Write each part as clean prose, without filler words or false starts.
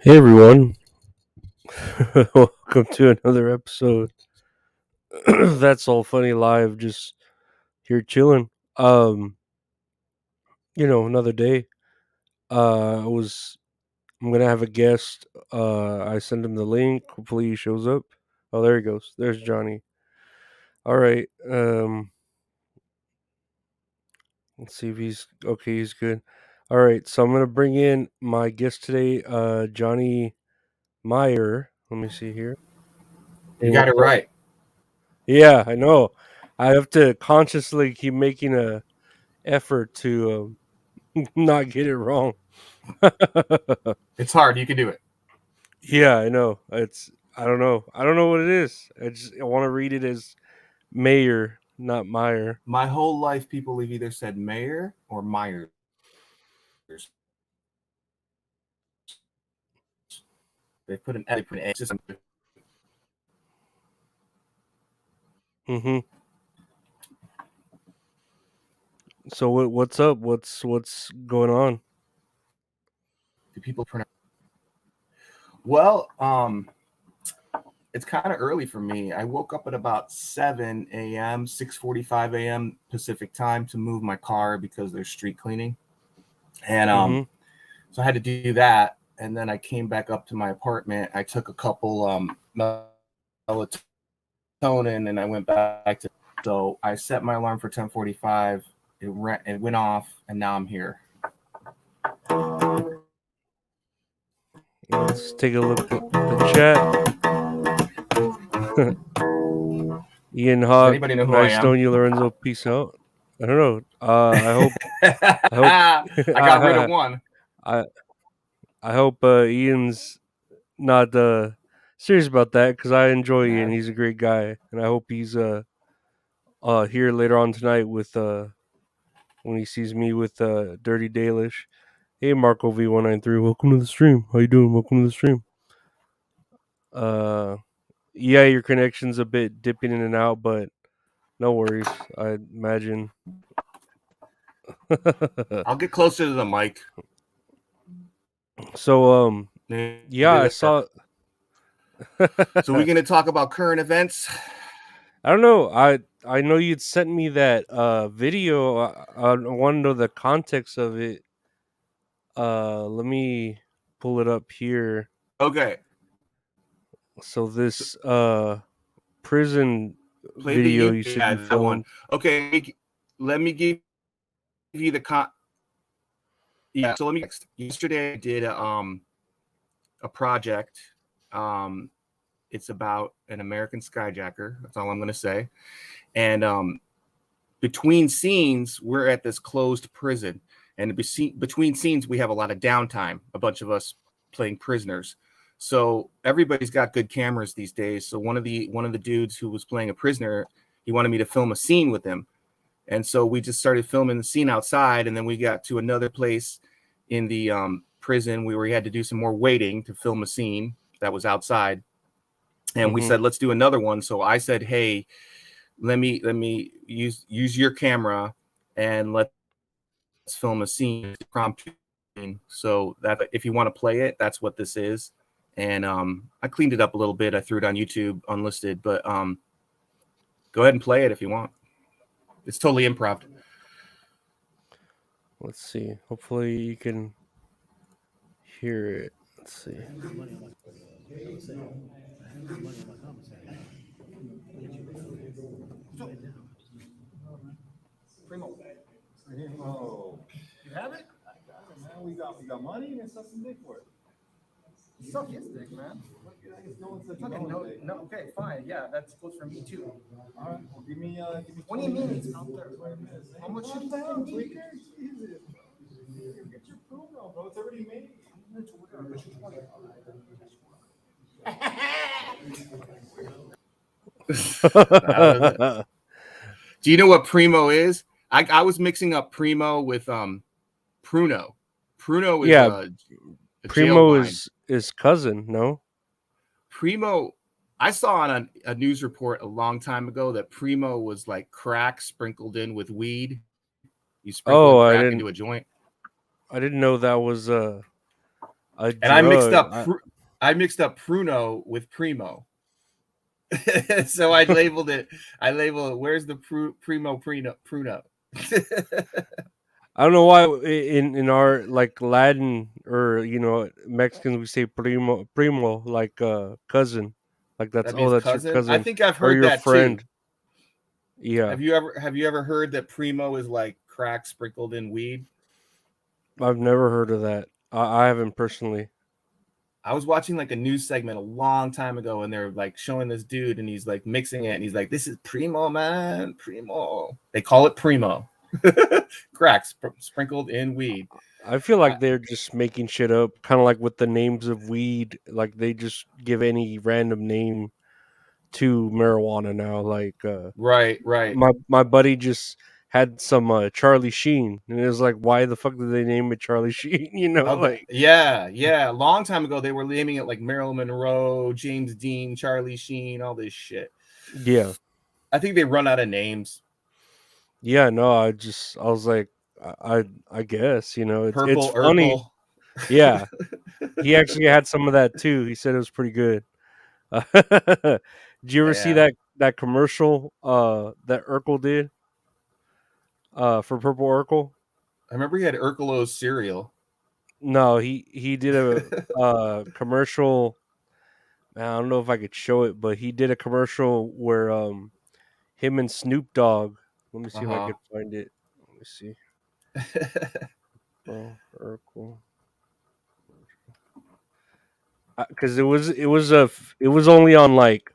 Hey everyone, welcome to another episode. That's all funny live, just here chilling. Um, another day. I was I'm gonna have a guest. I sent him the link. Hopefully he shows up. Oh, there he goes. There's Johnny. All right. Let's see if he's okay. He's good. All right. So I'm gonna bring in my guest today, Johnny Meyer. Let me see here. Hey, You got what's it up? right. Yeah, I know. I have to consciously keep making a effort to not get it wrong. It's hard. You can do it. Yeah, I know. I don't know. I don't know what it is. I want to read it as Mayer, not Meyer. My whole life, people have either said Mayer or Myers. They put an A. It's just Mhm. So what's up? What's going on? do people pronounce? Well, it's kind of early for me. I woke up at about 7 a.m., 6:45 a.m. Pacific time to move my car because there's street cleaning, and Mhm. so I had to do that. And then I came back up to my apartment. I took a couple melatonin, and I went back to. So I set my alarm for 10:45. It went off, and now I'm here. Let's take a look at the chat. Ian Does Hawk, anybody know who I nice am? knowing you, Lorenzo. Peace out. I don't know. I hope, I got rid of one. I, I hope Ian's not serious about that because I enjoy Ian. Nah, He's a great guy, and I hope he's here later on tonight with when he sees me with Dirty Dalish. Hey Marco V193, welcome to the stream. How you doing? Welcome to the stream. Uh, yeah, your connection's a bit dipping in and out, but no worries. I imagine. I'll get closer to the mic. So Maybe yeah, I there. saw. So we're gonna talk about current events. I don't know. I know you'd sent me that video. I want to know the context of it. Let me pull it up here. Okay, So so this prison play the video you said yeah you that one. filmed. Okay, let me give you the yeah. So let me. Yesterday I did a project. Um, it's about an American skyjacker. That's all I'm gonna say. And between scenes, we're at this closed prison, and between scenes, we have a lot of downtime. A bunch of us playing prisoners. So everybody's got good cameras these days. So one of the dudes who was playing a prisoner, he wanted me to film a scene with him, and so we just started filming the scene outside, and then we got to another place in the prison where we had to do some more waiting to film a scene that was outside, and we Mm-hmm. said let's do another one. So I said, hey, let me use your camera and let's film a scene prompt. So that if you want to play it, that's what this is. And I cleaned it up a little bit. I threw it on YouTube unlisted, but go ahead and play it if you want. It's totally improv. Let's see. Hopefully you can hear it. Let's see. Oh, you have it? I got it, man. We got money and suck some dick for it. Suck his dick, man. No one said Okay, no, no, okay, fine. Yeah, that goes for me too. All right, well, give me. What do you mean it's out there? How much should Calm you down, pay me? tweaker. Jesus, bro. Get your promo, bro. It's already made. That was it. Do you know what primo is? I was mixing up primo with pruno. Pruno is Yeah, a jail Primo wine. is cousin. No. Primo, I saw on a news report a long time ago that Primo was like crack sprinkled in with weed. You sprinkle Oh, in crack into a joint. I didn't know that was A And I mixed drug. up Pruno with Primo. So I labeled it. Where's the Primo Pruno? I don't know why in our like Latin or Mexicans we say primo like cousin, like That means that's your cousin. I cousin think I've or heard your that too. friend. Yeah, Have you ever heard that Primo is like crack sprinkled in weed? I've never heard of that. I haven't personally. I was watching like a news segment a long time ago, and they're like showing this dude, and he's like mixing it, and he's like, "This is Primo, man, Primo." They call it Primo, crack sprinkled in weed. I feel like they're just making shit up, kind of like with the names of weed. Like they just give any random name to marijuana now. Like Right. my buddy just had some Charlie Sheen, and it was like, why the fuck did they name it Charlie Sheen? Like Yeah. A long time ago, they were naming it like Marilyn Monroe, James Dean, Charlie Sheen, all this shit. yeah. I think they run out of names. Yeah, no, I was like, I guess it's Purple funny. Urkel. Yeah, he actually had some of that too. He said it was pretty good. Did you ever see Yeah. that commercial that Urkel did for Purple Urkel? I remember he had Urkelo's cereal. No, he did a commercial. Man, I don't know if I could show it, but he did a commercial where him and Snoop Dogg. Let me see if I Uh-huh. could find it. Let me see. Oh, Urkel. Because it was only on like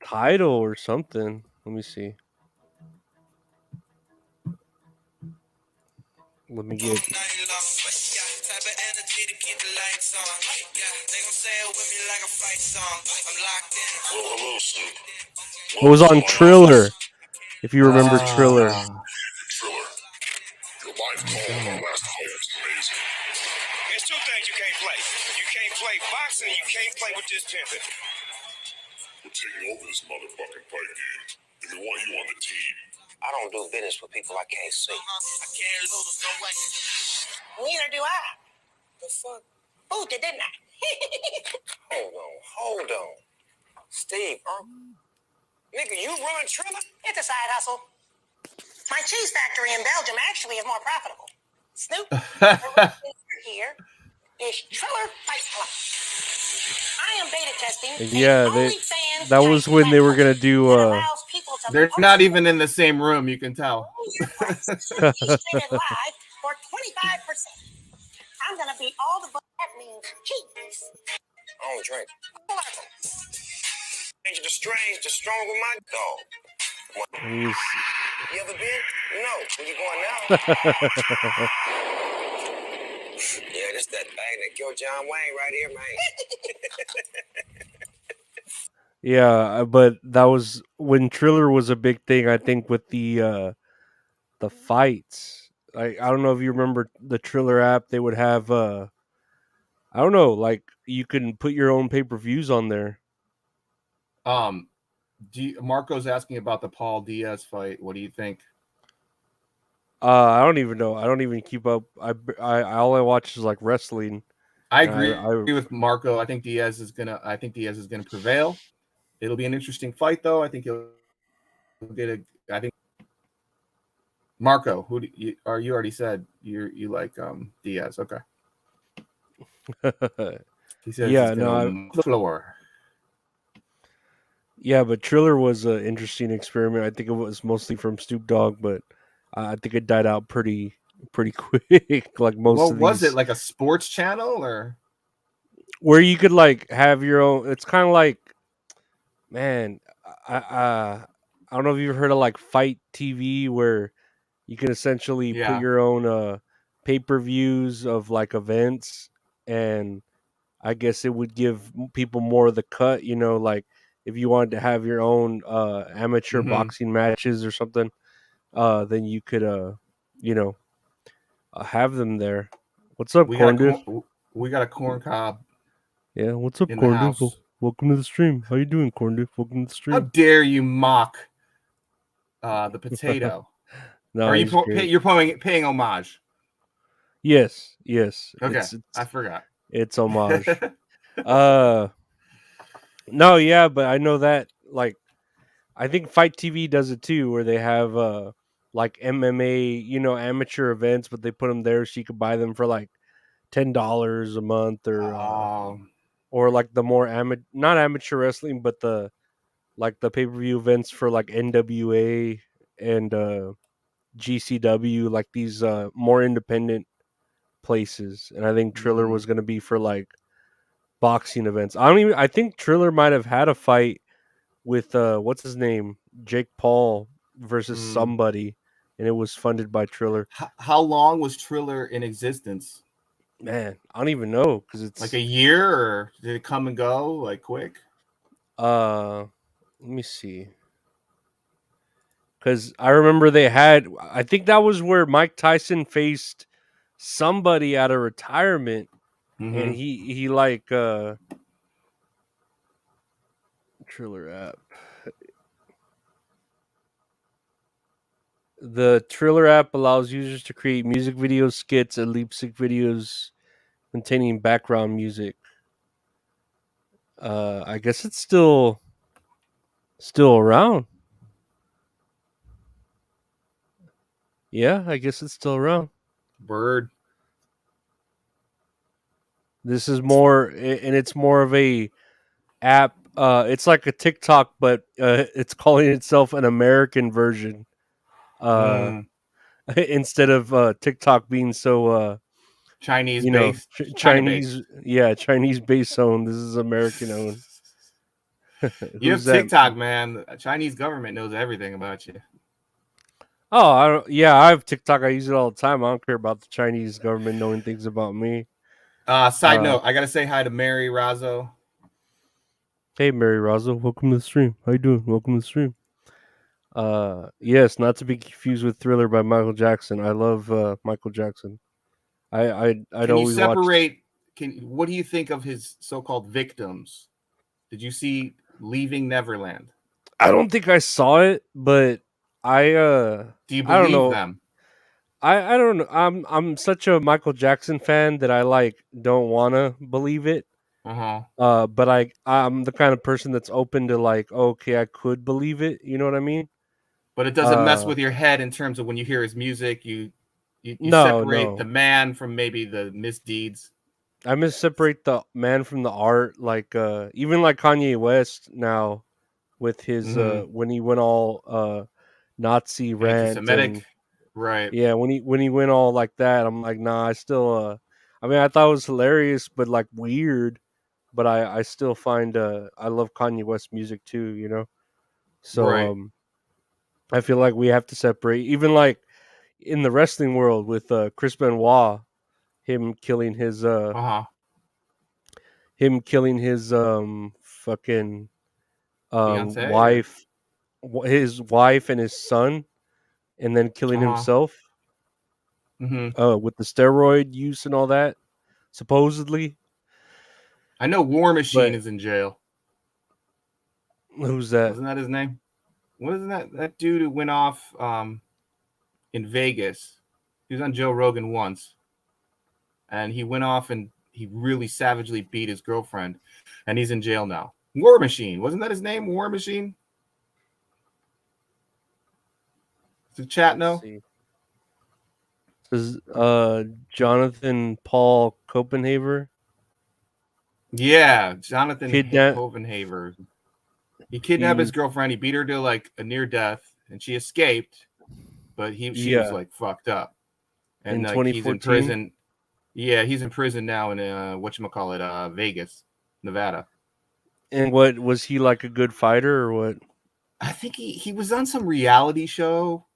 Tidal or something. Let me see. Let me get. It was on Triller. If you remember Triller. There's two things you can't play. You can't play boxing, and you can't play with this pimping. We're taking over this motherfucking fight game. And we want you on the team. I don't do business with people I can't see. I can't lose no way. Neither do I. The fuck? Ooh, didn't I? Hold on. Steve, nigga, you run Triller? It's a side hustle. My cheese factory in Belgium actually is more profitable. Snoop, here is Triller Fight Club. I am beta testing. Yeah, that was when they were gonna do. They're not even in the same room. You can tell. Live for 25%. I'm gonna beat all the that means cheese. I don't drink. The stronger my dog. You ever been? No. Where you going now? Yeah, this that thing that killed John Wayne right here, man. Yeah, but that was when Triller was a big thing. I think with the fights. I don't know if you remember the Triller app. They would have I don't know, like you can put your own pay-per-views on there. Marco's asking about the Paul Diaz fight. What do you think? I don't even know. I don't even keep up. I all I watch is like wrestling. I agree with Marco. I think Diaz is gonna prevail. It'll be an interesting fight, though. I think he'll get a. I think Marco, you already said you like Diaz. Okay. He says yeah, the floor. Yeah, but Triller was an interesting experiment. I think it was mostly from Snoop Dogg, but I think it died out pretty quick. Like most What of was these, it, like a sports channel or where you could like have your own. It's kind of like, man, I don't know if you've heard of like Fight TV, where you can essentially put yeah. your own pay-per-views of like events, and I guess it would give people more of the cut. Like if you wanted to have your own amateur Mm-hmm. boxing matches or something, then you could you know have them there. What's up, Corn Diff? We got a corn cob. Yeah, what's up, in Corn the Diff? house. Welcome to the stream. How you doing, Corn Diff? Welcome to the How stream. dare you mock the potato? No, Are he's great. you're paying homage? Yes. Okay, I forgot. It's homage. Uh, no, yeah, but I know that like I think Fight TV does it too, where they have like MMA, amateur events, but they put them there so you could buy them for like $10 a month, Oh, or like the more not amateur wrestling, but the like the pay per view events for like NWA and GCW, like these more independent places. And I think Triller was going to be for like boxing events. I think Triller might have had a fight with what's his name, Jake Paul versus somebody, and it was funded by Triller. How long was Triller in existence? Man, I don't even know because Like it's a year, or did it come and go like quick? let me see. Because I remember they had, I think that was where Mike Tyson faced somebody out of retirement, and he like Triller app. The Triller app allows users to create music videos, skits, and lip sync videos containing background music. I guess it's still around. Yeah, I guess it's still around. Bird. This is more, and it's more of a app. It's like a TikTok, but it's calling itself an American version. Instead of TikTok being so Chinese based, China based. Chinese, yeah, Chinese base owned. This is American owned. You Who's have that? TikTok, man. The Chinese government knows everything about you. Oh, I have TikTok. I use it all the time. I don't care about the Chinese government knowing things about me. Side note, I gotta say hi to Mary Razzo. Hey, Mary Razo, welcome to the stream. How you doing? Welcome to the stream. Yes, not to be confused with Thriller by Michael Jackson. I love Michael Jackson. I'd Can you always watch. separate? What do you think of his so-called victims? Did you see Leaving Neverland? I don't think I saw it, but Do you I don't believe know. them? I don't know. I'm such a Michael Jackson fan that I like don't wanna believe it. But I'm the kind of person that's open to like, okay, I could believe it. You know what I mean? But it doesn't mess with your head in terms of when you hear his music, you No, separate the no. man from maybe the misdeeds. I miss separate the man from the art. Like even like Kanye West now with his when he went all Nazi rant Anti-Semitic, and right? yeah, when he went all like that, I'm like, nah, I still I mean I thought it was hilarious but like weird, but I still find I love Kanye West music too, you know? So Right. I feel like we have to separate even like in the wrestling world with Chris Benoit, him killing his fucking Fiance, or wife, his wife and his son, and then killing himself with the steroid use and all that, supposedly. I know War Machine But is in jail. who's that? Wasn't that his name? Wasn't that dude who went off in Vegas? He was on Joe Rogan once, and he went off and he really savagely beat his girlfriend, and he's in jail now. War Machine, wasn't that his name? War Machine. Does the chat Let's know? see. This is Jonathan Paul Copenhaver. Yeah, Jonathan Kidnap. Hovenhaver. He kidnapped his girlfriend. He beat her to like a near death, and she escaped. But she was like fucked up, and in like he's in 2014. prison. Yeah, he's in prison now in whatchamacallit, Vegas, Nevada. And what was he like a good fighter or what? I think he was on some reality show,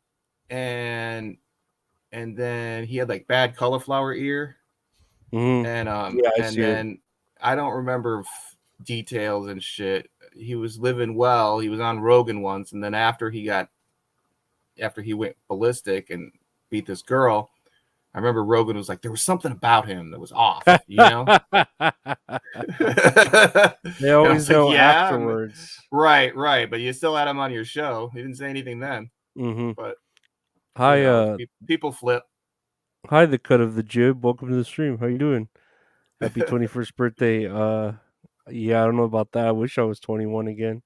and then he had like bad cauliflower ear, Mm-hmm. and Yeah, I and see it. then I don't remember details and shit. He was living well. He was on Rogan once, and then after he went ballistic and beat this girl, I remember Rogan was like, there was something about him that was off, you know? They And I always was like, know yeah, afterwards. right. But you still had him on your show. He didn't say anything then. Mm-hmm. But Hi, people flip. hi, the cut of the jib. Welcome to the stream. How you doing? Happy 21st birthday. Yeah, I don't know about that. I wish I was 21 again.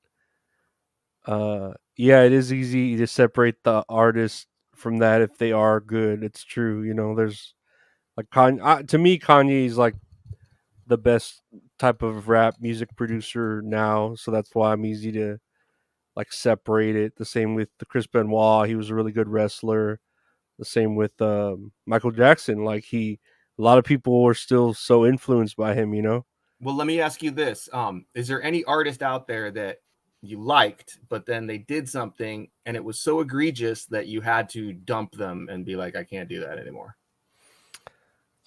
Yeah, it is easy to separate the artist from that if they are good. It's true. There's like to me, Kanye is like the best type of rap music producer now, so that's why I'm easy to like separate it. The same with the Chris Benoit. He was a really good wrestler. The same with Michael Jackson. Like a lot of people were still so influenced by him. Well, let me ask you this: is there any artist out there that you liked, but then they did something and it was so egregious that you had to dump them and be like, I can't do that anymore?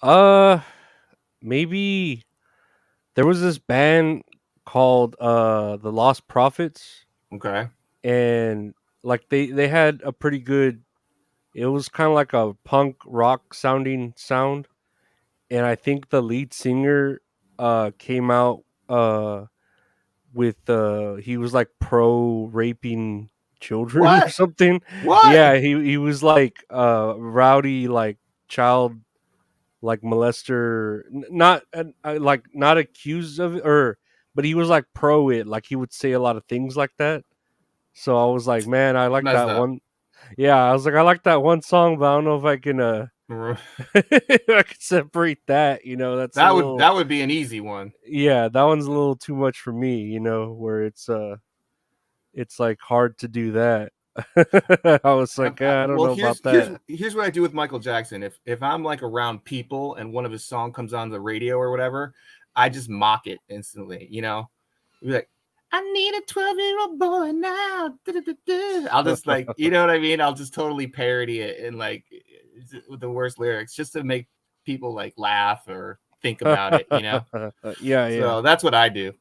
Uh, maybe there was this band called the Lost Prophets, Okay. and like they had a pretty good. It was kind of like a punk rock sounding sound, and I think the lead singer came out with he was like pro raping children or What? something. What? Yeah, he was like rowdy, like child, like molester, not like not accused of it, or but he was like pro it, like he would say a lot of things like that. So I was like, man, I It's like messed that up. one. Yeah, I was like, I like that one song, but I don't know if I can I could separate that. That's a little. That would be an easy one. Yeah, that one's a little too much for me. Where it's like hard to do that. I was like, I don't Well, know here's about here's that. here's what I do with Michael Jackson. If I'm like around people and one of his song comes on the radio or whatever, I just mock it instantly. Be like, I need a 12-year-old boy now. Du-du-du-du. I'll just like, you know what I mean? I'll just totally parody it and like with the worst lyrics just to make people like laugh or think about it. Yeah, yeah. So that's what I do.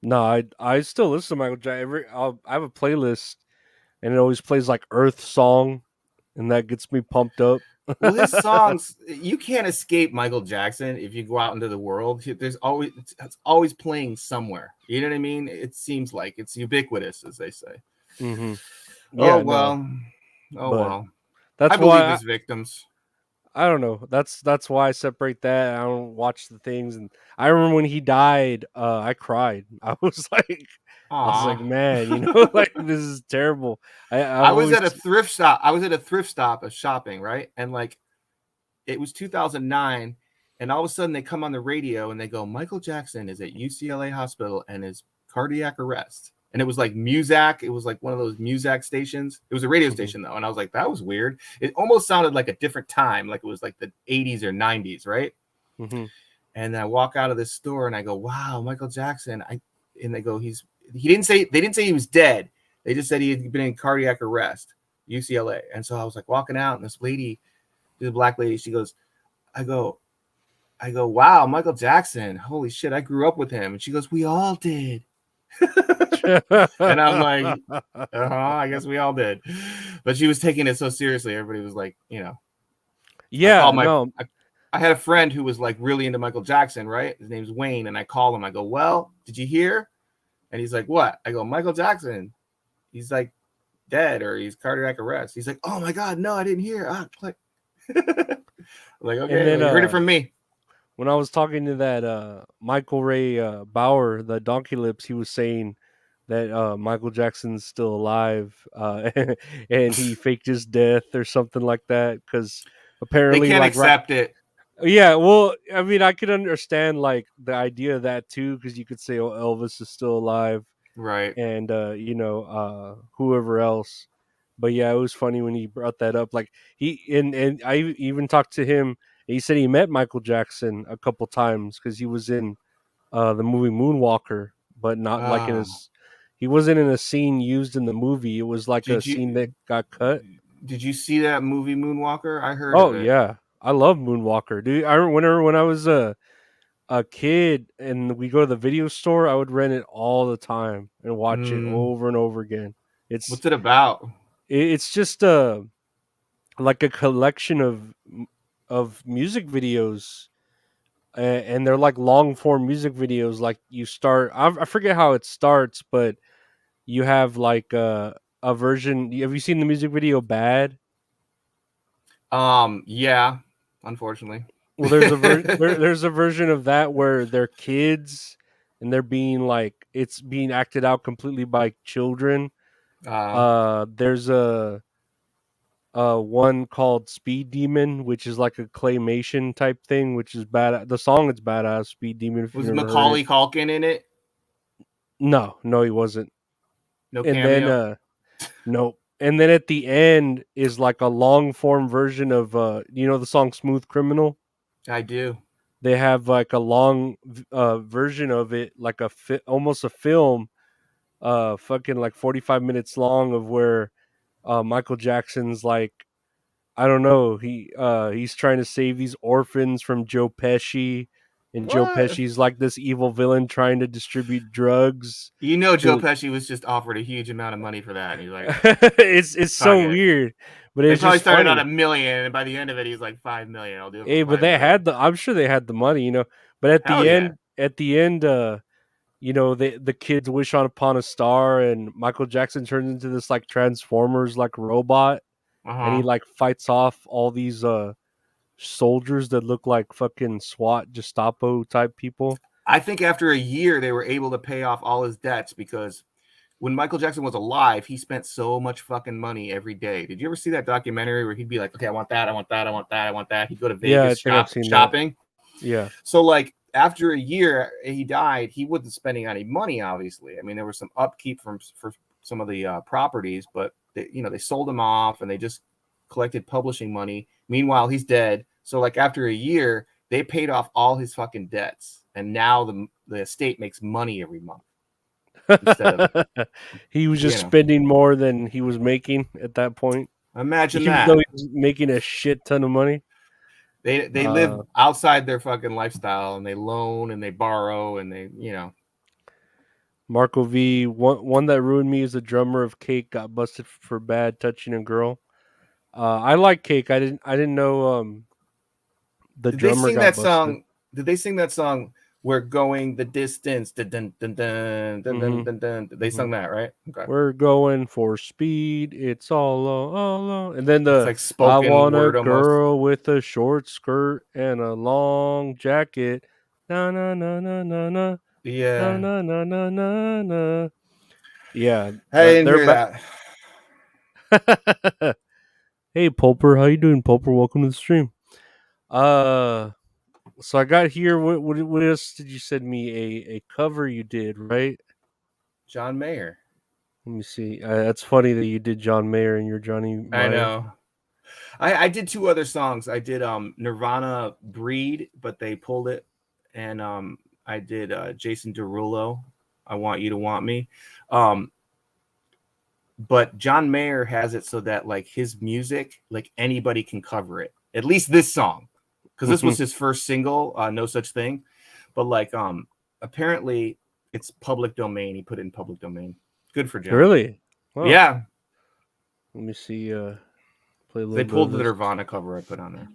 No, I still listen to Michael Jackson. I have a playlist, and it always plays like Earth song, and that gets me pumped up. Well, his songs, you can't escape Michael Jackson if you go out into the world. There's always it's always playing somewhere. You know what I mean? It seems like it's ubiquitous, as they say. Hmm. Oh Yeah, no, well. Oh but well. I that's believe why his victims. I don't know. That's why I separate that. I don't watch the things, and I remember when he died, I cried. I was like, Aw. man, like this is terrible. I've I was always. at a thrift shop. I was at a thrift stop of shopping, right? And like it was 2009, and all of a sudden they come on the radio and they go, Michael Jackson is at UCLA hospital and is cardiac arrest. And it was like Muzak. It was like one of those Muzak stations. It was a radio Mhm, station though. And I was like, that was weird. It almost sounded like a different time, like it was like the 80s or 90s, right? mhm. And I walk out of this store and I go, wow, Michael Jackson. And they go, they didn't say he was dead. They just said he had been in cardiac arrest, UCLA. And so I was like walking out, and this lady, she's a black lady, she goes, I go, wow, Michael Jackson. Holy shit, I grew up with him. And she goes, we all did. And I'm like, I guess we all did. But she was taking it so seriously. Everybody was like, I Yeah, called no. I had a friend who was like really into Michael Jackson, right? His name's Wayne. And I call him. I go, well, did you hear? And he's like, what? I go, Michael Jackson. He's like dead or he's cardiac arrest. He's like, oh my God, no, I didn't hear. Click. Like, And okay, well, then you heard it from me. when I was talking to that Michael Ray Bauer, the Donkey Lips, he was saying that Michael Jackson's still alive, and he faked his death or something like that because They apparently, can't like, right. accept it. Yeah, well, I mean, I could understand like the idea of that too, because you could say, "Oh, Elvis is still alive," Right. and whoever else. But yeah, it was funny when he brought that up. Like and I even talked to him. And he said he met Michael Jackson a couple times because he was in the movie Moonwalker, but not like in Oh, his. He wasn't in a scene used in the movie. It was like a did scene you that got cut. did you see that movie Moonwalker? I heard of Oh it. yeah, I love Moonwalker, dude. I remember when I was a kid and we go to the video store, I would rent it all the time and watch it Mm, over and over again. It's what's it about? it's just like a collection of music videos, and they're like long form music videos. Like you start, I forget how it starts, but you have like a version. Have you seen the music video Bad? Yeah, unfortunately. Well, there's a version of that where they're kids and they're being like it's being acted out completely by children. There's a one called Speed Demon, which is like a claymation type thing, which is bad. The song is badass. Speed Demon, if you've Was never heard it. Macaulay Culkin in it? No, he wasn't. No And then cameo. nope. And then at the end is like a long form version of the song Smooth Criminal. I do. They have like a long version of it, like almost a film, fucking like 45 minutes long, of where Michael Jackson's like, I don't know, he's trying to save these orphans from Joe Pesci, and Joe What? Pesci's like this evil villain trying to distribute drugs. You know, Joe To Pesci was just offered a huge amount of money for that. And he's like, it's so "Fuck it." weird, but They it's probably just started out funny. $1 million, and by the end of it, he's like 5 million. I'll do it Hey, for but 5 they million. had I'm sure they had the money. But Hell yeah. at the end, the kids wish upon a star, and Michael Jackson turns into this like Transformers like robot, and he Uh-huh. like fights off all these soldiers that look like fucking SWAT Gestapo type people. I think after a year, they were able to pay off all his debts because when Michael Jackson was alive, he spent so much fucking money every day. Did you ever see that documentary where he'd be like, okay, I want that, I want that, I want that, I want that. He'd go to Yeah, I Vegas think I've seen that. shopping. Yeah. So like after a year he died, he wasn't spending any money, obviously. I mean, there was some upkeep for some of the properties, but they sold him off and they just collected publishing money. Meanwhile, he's dead. So like after a year, they paid off all his fucking debts, and now the estate makes money every month. Instead of, he was just spending more than he was making at that point. Imagine Even that. though he was making a shit ton of money. They live outside their fucking lifestyle, and they loan and they borrow and they. Marco V, one that ruined me is the drummer of Cake got busted for bad touching a girl. I like Cake. I didn't know the Did they drummer sing got that busted. song? Did they sing that song? We're going the distance. Dun, dun, dun, dun, dun, dun, dun, dun. They sung that, right? Okay. We're going for speed. It's all. And then It's like I spoken want a word almost. girl with a short skirt and a long jacket. Na na na na na na. Yeah. Na na na na na. Yeah. I didn't hear that. Hey Pulper, how you doing, Pulper? Welcome to the stream. So I got here. What else did you send me? A cover you did, right? John Mayer. Let me see. That's funny that you did John Mayer and you're Johnny Meyer. I know. I did 2 other songs. I did Nirvana Breed, but they pulled it, and I did Jason Derulo, I Want You to Want Me. But John Mayer has it so that like his music, like anybody can cover it. At least this song, because this was his first single, No Such Thing. But like apparently it's public domain. He put it in public domain. Good for John. Really? Wow. Yeah. Let me see. Play a little They bit pulled of the this. Nirvana cover I put on there.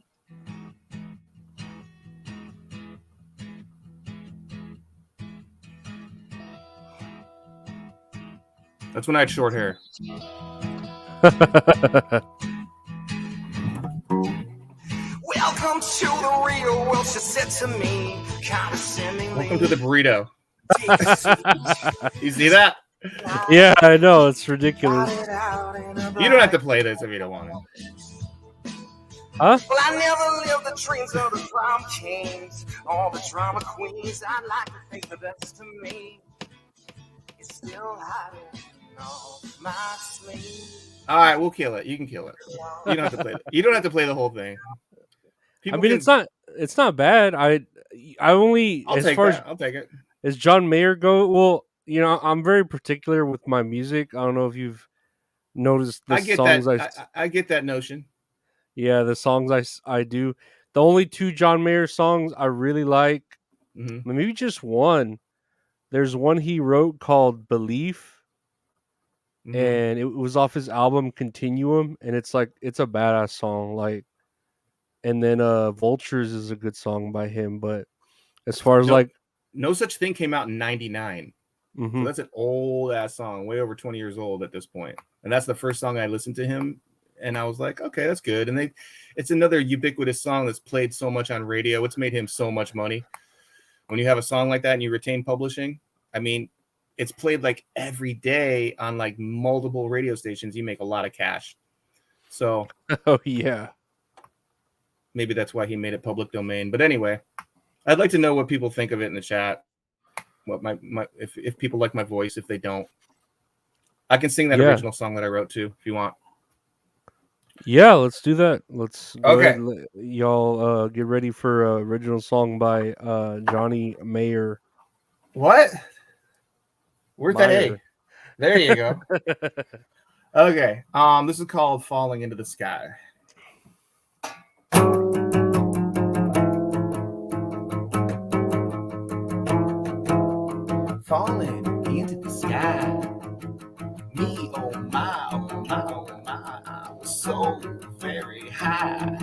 That's when I had short hair. Welcome to the real world, she said to me, condescendingly. Welcome to the burrito. You see that? Yeah, I know. It's ridiculous. You don't have to play this if you don't want it. Huh? Well, I never lived the dreams of the drama kings, all the drama queens. I like to think that that's to me. It's still hiding off my sleeve. All right, we'll kill it. You can kill it. You don't have to play it. You don't have to play the whole thing. I mean, it's not bad. I only I'll take it. As John Mayer go. Well, I'm very particular with my music. I don't know if you've noticed the songs. I get that notion. Yeah, the songs I do. The only 2 John Mayer songs I really like, maybe just one. There's one he wrote called Belief, and it was off his album Continuum, and it's a badass song. Like, and then Vultures is a good song by him. But as far as No Such Thing came out in 99. So that's an old ass song, way over 20 years old at this point. And that's the first song I listened to him. and I was like, okay, that's good. And it's another ubiquitous song that's played so much on radio. It's made him so much money. When you have a song like that and you retain publishing, I mean, it's played like every day on like multiple radio stations. You make a lot of cash. So Oh yeah. maybe that's why he made it public domain. But anyway, I'd like to know what people think of it in the chat. What my if people like my voice, if they don't, I can sing that Yeah. original song that I wrote too, if you want. Yeah, let's do that. Let's go Okay. ahead. Y'all get ready for original song by Johnny Meyer. What? Where's that A? Meyer. There you go. Okay. This is called Falling into the Sky. Falling into the sky. Me, oh my, oh my, oh my, I was so very high.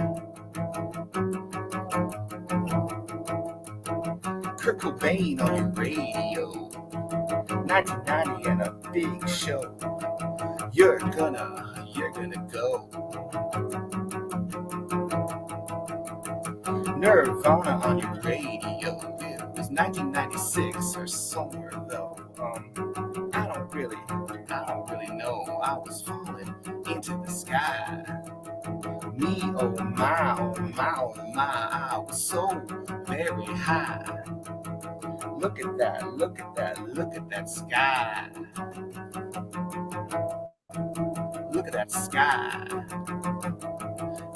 Kurt Cobain on your radio. 1990 and a big show. You're gonna go. Nirvana on your radio. It was 1996 or somewhere though. I don't really know. I was falling into the sky. Me, oh my, oh my, oh my, I was so very high. Look at that, look at that, look at that sky. Look at that sky.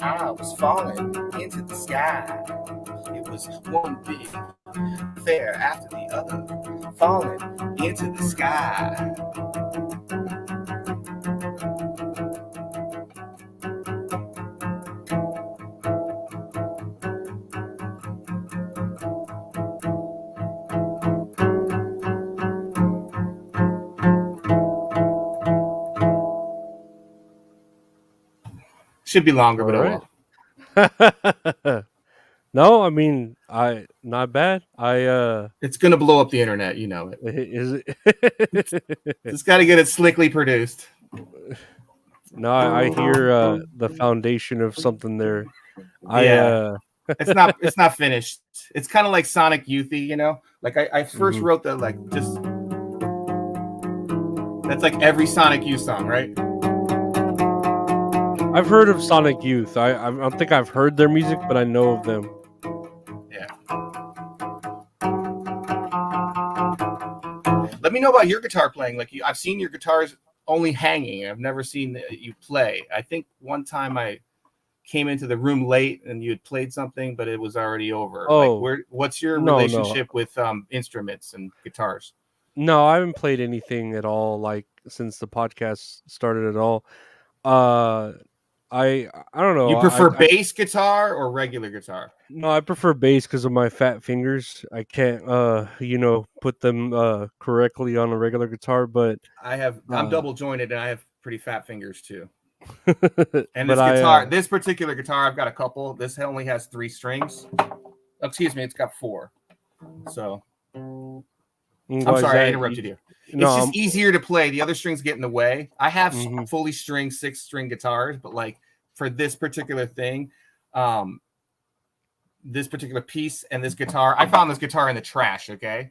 I was falling into the sky. It was one big affair after the other, falling into the sky. Should be longer, but All oh well. No, I mean, I not bad. It's gonna blow up the internet, you know it. Is it? Just got to get it slickly produced. No, I hear the foundation of something there. Yeah. It's not finished. It's kind of like Sonic Youthy, you know. Like I first wrote that like just that's like every Sonic Youth song, right? I've heard of Sonic Youth. I don't think I've heard their music, but I know of them. Yeah. Let me know about your guitar playing. Like I've seen your guitars only hanging. I've never seen you play. I think one time I came into the room late and you had played something, but it was already over. Oh, like what's your no. relationship with instruments and guitars? No, I haven't played anything at all, like since the podcast started at all. I don't know. You prefer bass guitar or regular guitar? No, I prefer bass because of my fat fingers. I can't put them correctly on a regular guitar, but I'm double jointed and I have pretty fat fingers too. And but this particular guitar, I've got a couple. This only has 3 strings. Excuse me, it's got 4. So I'm sorry, I interrupted you. It's just easier to play. The other strings get in the way. I have fully stringed 6-string guitars, but like for this particular thing, this particular piece and this guitar, I found this guitar in the trash. Okay,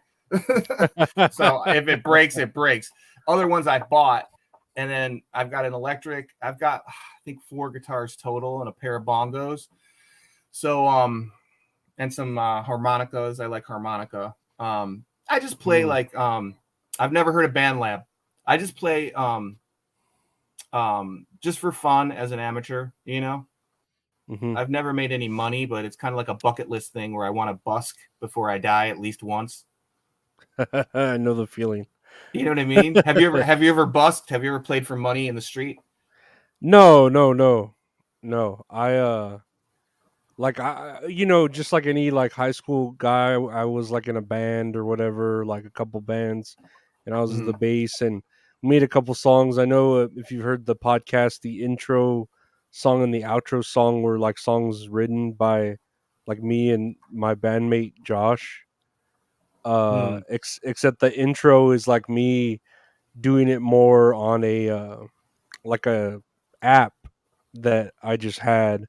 so if it breaks, it breaks. Other ones I bought, and then I've got an electric. I've got I think 4 guitars total and a pair of bongos. So and some harmonicas. I like harmonica. I just play like I've never heard of BandLab. I just play just for fun as an amateur, you know. I've never made any money, but it's kind of like a bucket list thing where I want to busk before I die at least once. I know the feeling. You know what I mean? Have you ever busked? Have you ever played for money in the street? No. Just like any like high school guy, I was like in a band or whatever, like a couple bands, and I was the bass and made a couple songs. I know if you've heard the podcast, the intro song and the outro song were like songs written by like me and my bandmate Josh. Except the intro is like me doing it more on a like a app that I just had,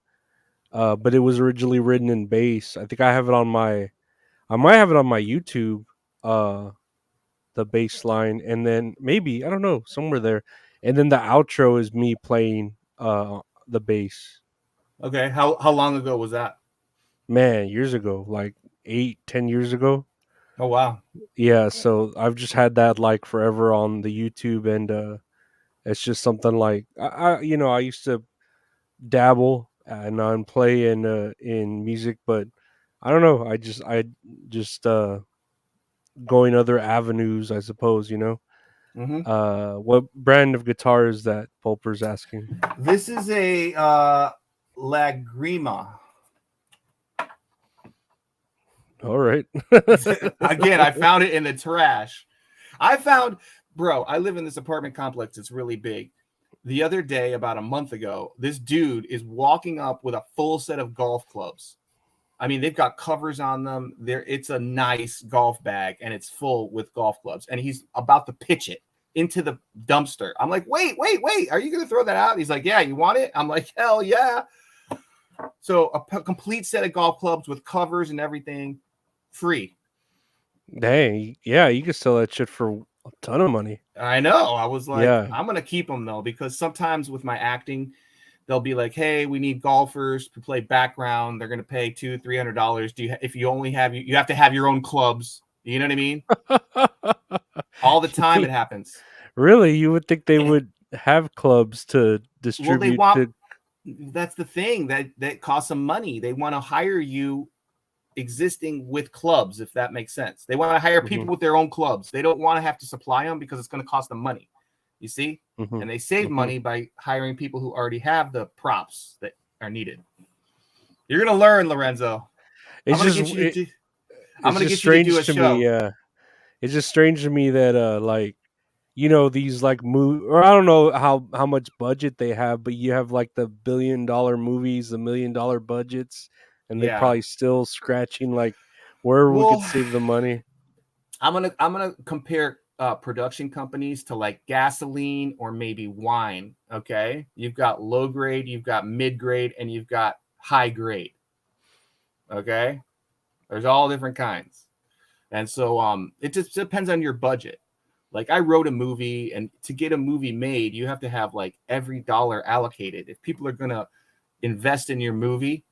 but it was originally written in bass. I think I have it on my, I might have it on my YouTube, uh, the bass line, and then maybe I don't know somewhere there, and then the outro is me playing the bass. Okay. How long ago was that? Man, years ago, like 8, 10 years ago. Oh wow. Yeah, so I've just had that like forever on the YouTube, and it's just something like I used to dabble and play in music, but I don't know. I just going other avenues, I suppose. Mm-hmm. What brand of guitar is that? Pulper's asking. This is a Lagrima. All right. Again, I found it in the trash. Bro, I live in this apartment complex. It's really big. The other day, about a month ago, this dude is walking up with a full set of golf clubs. I mean, they've got covers on them. It's a nice golf bag, and it's full with golf clubs. And he's about to pitch it into the dumpster. I'm like, wait. Are you going to throw that out? He's like, yeah, you want it? I'm like, hell yeah. So a complete set of golf clubs with covers and everything, free. Dang, yeah, you could sell that shit for a ton of money. I know. I was like, Yeah. I'm going to keep them, though, because sometimes with my acting, they'll be like, hey, we need golfers to play background. They're going to pay $200-$300. If you only have, you have to have your own clubs. You know what I mean? All the time it happens. Really? You would think they would have clubs to Well, they distribute want, to. that's the thing that costs them money. They want to hire you existing with clubs, if that makes sense. They want to hire people with their own clubs. They don't want to have to supply them because it's going to cost them money. You see? Mhm, And they save mhm. money by hiring people who already have the props that are needed. You're going to learn, Lorenzo. It's I'm just going to get you to do, I'm it's going to just get you to do strange a to me. show. It's just strange to me that like these like or I don't know how much budget they have, but you have like the $1 billion movies, the $1 million budgets, and they're Yeah. probably still scratching like where we could Well, save the money. I'm gonna compare production companies to like gasoline or maybe wine. Okay, you've got low grade, you've got mid grade, and you've got high grade. Okay, there's all different kinds, and so it just depends on your budget. Like I wrote a movie, and to get a movie made, you have to have like every dollar allocated. If people are gonna invest in your movie,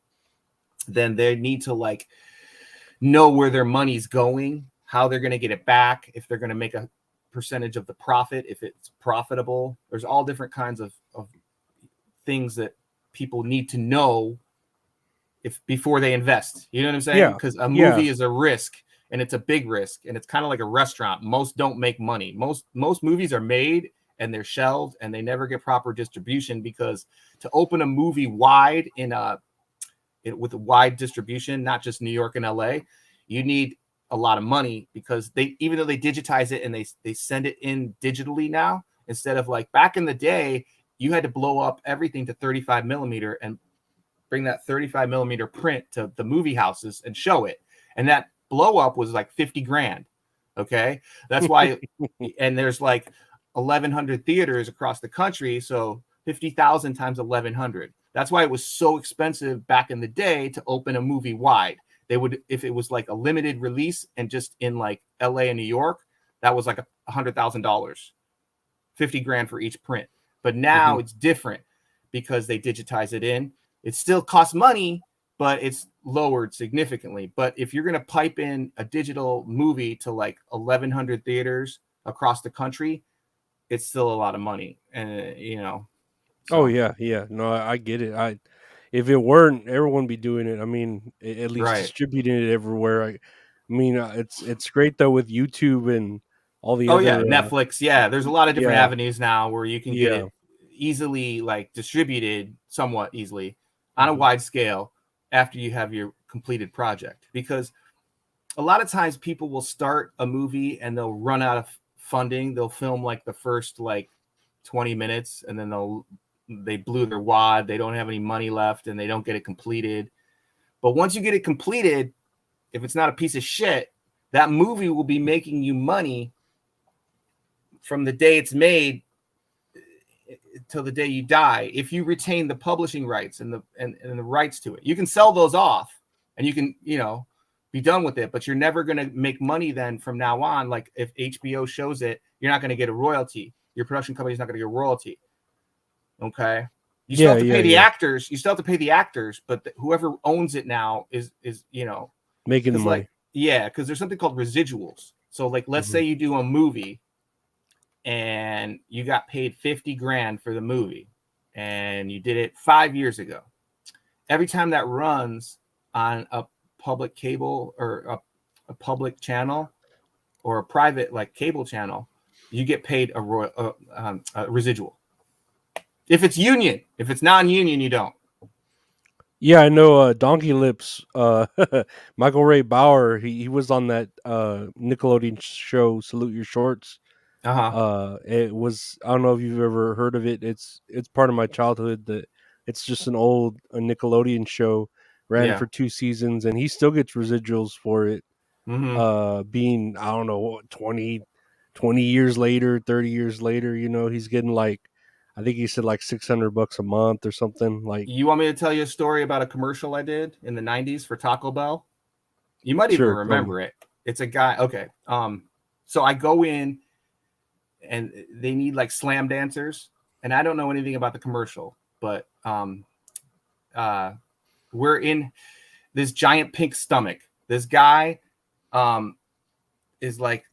then they need to like know where their money's going, how they're going to get it back, if they're going to make a percentage of the profit, if it's profitable. There's all different kinds of things that people need to know if before they invest. You know what I'm saying? Yeah, Because a yeah. movie is a risk, and it's a big risk, and it's kind of like a restaurant. Most don't make money. Most movies are made and they're shelved and they never get proper distribution, because to open a movie wide with a wide distribution, not just New York and LA, you need a lot of money, because even though they digitize it and they send it in digitally now, instead of like back in the day, you had to blow up everything to 35 millimeter and bring that 35 millimeter print to the movie houses and show it. And that blow up was like 50 grand. Okay. That's why, and there's like 1,100 theaters across the country. So 50,000 times 1,100. That's why it was so expensive back in the day to open a movie wide. They would, if it was like a limited release and just in like LA and New York, that was like $100,000, 50 grand for each print. But now it's different because they digitize it in. It still costs money, but it's lowered significantly. But if you're going to pipe in a digital movie to like 1,100 theaters across the country, it's still a lot of money. And, Oh so. yeah, yeah. No, I get it. If it weren't, everyone would be doing it. I mean, at least Right. distributing it everywhere. I mean, it's great though with YouTube and all the Oh yeah, other. Netflix. Yeah, there's a lot of different Yeah, avenues now where you can get yeah. it easily, like distributed somewhat easily on a Mhm. wide scale after you have your completed project. Because a lot of times people will start a movie and they'll run out of funding. They'll film like the first like 20 minutes and then they blew their wad. They don't have any money left and they don't get it completed. But once you get it completed, if it's not a piece of shit, that movie will be making you money from the day it's made till the day you die if you retain the publishing rights and the rights to it. You can sell those off and you can, be done with it, but you're never going to make money then from now on. Like if HBO shows it, you're not going to get a royalty. Your production company's not going to get a royalty. Okay. You still have to pay the actors. You still have to pay the actors, but whoever owns it now is making the money. Because there's something called residuals. So like, let's say you do a movie and you got paid $50,000 for the movie and you did it 5 years ago. Every time that runs on a public cable or a public channel or a private like cable channel, you get paid a residual. If it's union, if it's non-union, you don't. Yeah, I know. Donkey Lips, Michael Ray Bauer. He was on that Nickelodeon show, Salute Your Shorts. It was, I don't know if you've ever heard of it. It's part of my childhood. That it's just an old Nickelodeon show. Ran for 2 seasons, and he still gets residuals for it. Being, I don't know, 20 years later, 30 years later, he's getting like, I think he said like $600 a month or something. Like, you want me to tell you a story about a commercial I did in the 90s for Taco Bell? You might even remember it. It's a guy. Okay. So I go in and they need like slam dancers, and I don't know anything about the commercial, but we're in this giant pink stomach. This guy is like,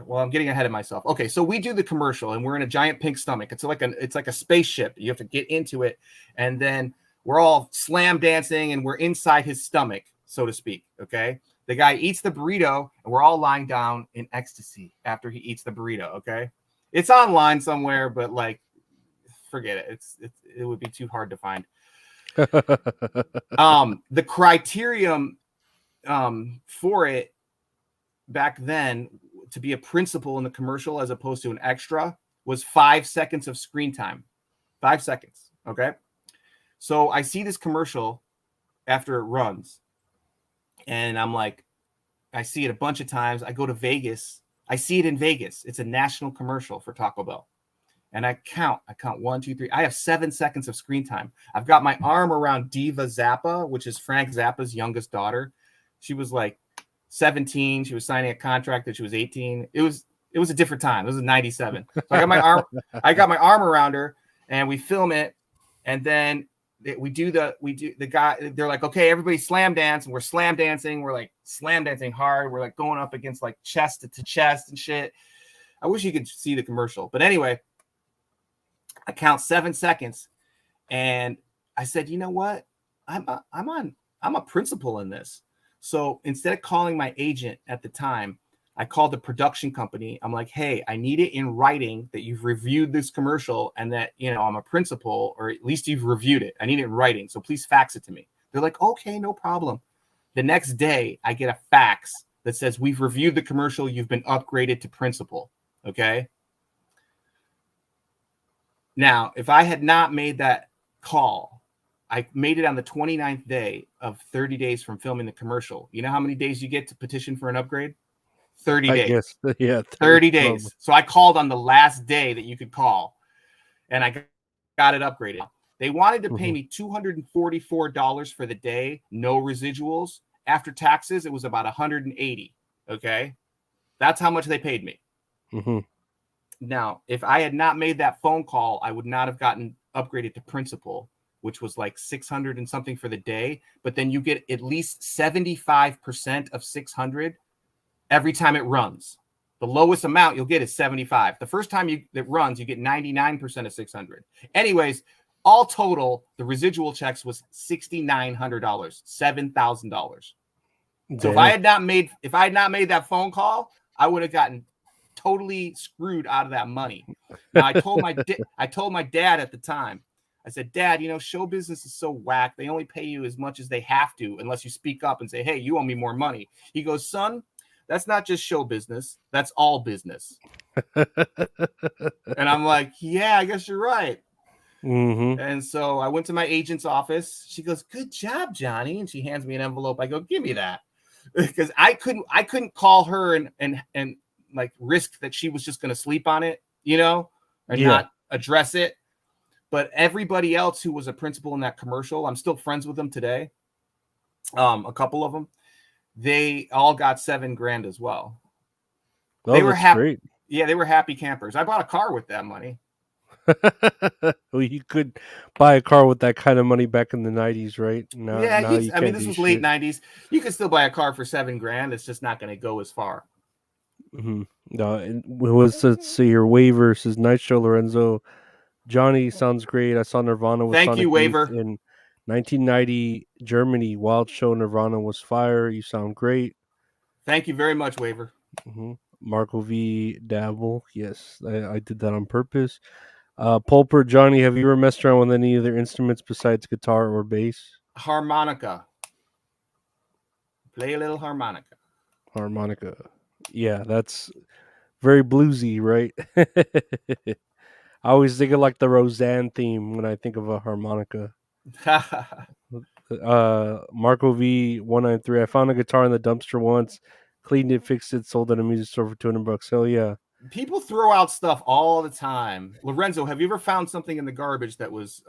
well, I'm getting ahead of myself. Okay, so we do the commercial and we're in a giant pink stomach. It's like a spaceship. You have to get into it, and then we're all slam dancing and we're inside his stomach, so to speak. Okay, the guy eats the burrito and we're all lying down in ecstasy after he eats the burrito. Okay, it's online somewhere, but like, forget it. It would be too hard to find. The criterion for it back then to be a principal in the commercial as opposed to an extra was 5 seconds of screen time. 5 seconds. Okay. So I see this commercial after it runs and I'm like, I see it a bunch of times. I go to Vegas. I see it in Vegas. It's a national commercial for Taco Bell. And I count 1, 2, 3. I have 7 seconds of screen time. I've got my arm around Diva Zappa, which is Frank Zappa's youngest daughter. She was like 17. She was signing a contract that she was 18. It was a different time. It was 97. So I got my arm around her, and we film it, and then we do the guy. They're like, okay, everybody slam dance, and we're slam dancing. We're like slam dancing hard. We're like going up against like chest to chest and shit. I wish you could see the commercial, but anyway, I count 7 seconds, and I said, you know what? I'm a principal in this. So instead of calling my agent at the time, I called the production company. I'm like, hey, I need it in writing that you've reviewed this commercial and that, I'm a principal, or at least you've reviewed it. I need it in writing. So please fax it to me. They're like, okay, no problem. The next day I get a fax that says, we've reviewed the commercial. You've been upgraded to principal. Okay. Now, if I had not made that call, I made it on the 29th day of 30 days from filming the commercial. You know how many days you get to petition for an upgrade? 30 days. I guess, yeah. 30 days. Probably. So I called on the last day that you could call, and I got it upgraded. They wanted to pay me $244 for the day, no residuals. After taxes, it was about $180. Okay? That's how much they paid me. Now, if I had not made that phone call, I would not have gotten upgraded to principal, which was like 600 and something for the day. But then you get at least 75% of 600 every time it runs. The lowest amount you'll get is 75. The first time it runs, you get 99% of 600. Anyways, all total, the residual checks was $6,900, $7,000. So if I had not made that phone call, I would have gotten totally screwed out of that money. Now I told my dad at the time, I said, Dad, show business is so whack. They only pay you as much as they have to unless you speak up and say, hey, you owe me more money. He goes, son, that's not just show business. That's all business. And I'm like, yeah, I guess you're right. And so I went to my agent's office. She goes, good job, Johnny. And she hands me an envelope. I go, give me that. Because I couldn't call her and like risk that she was just going to sleep on it, and Yeah. not address it. But everybody else who was a principal in that commercial, I'm still friends with them today. A couple of them, they all got $7,000 as well. Oh, They were that's happy. great. Yeah, they were happy campers. I bought a car with that money. Well, you could buy a car with that kind of money back in the 90s, right? Yeah, Now you I mean, can't this do was late shit. 90s. You could still buy a car for $7,000. It's just not going to go as far. No, and let's see your waiver says night show Lorenzo. Johnny sounds great. I saw Nirvana with Thank you, Sonic Youth Waiver. in 1990 Germany. Wild show. Nirvana was fire. You sound great. Thank you very much, Waiver. Marco V Dabble. Yes, I did that on purpose. Pulper Johnny, have you ever messed around with any other instruments besides guitar or bass? Harmonica. Play a little harmonica. Harmonica. Yeah, that's very bluesy, right? I always think of like the Roseanne theme when I think of a harmonica. Marco V 193. I found a guitar in the dumpster once, cleaned it, fixed it, sold it at a music store for $200. Hell yeah. People throw out stuff all the time. Lorenzo, have you ever found something in the garbage that was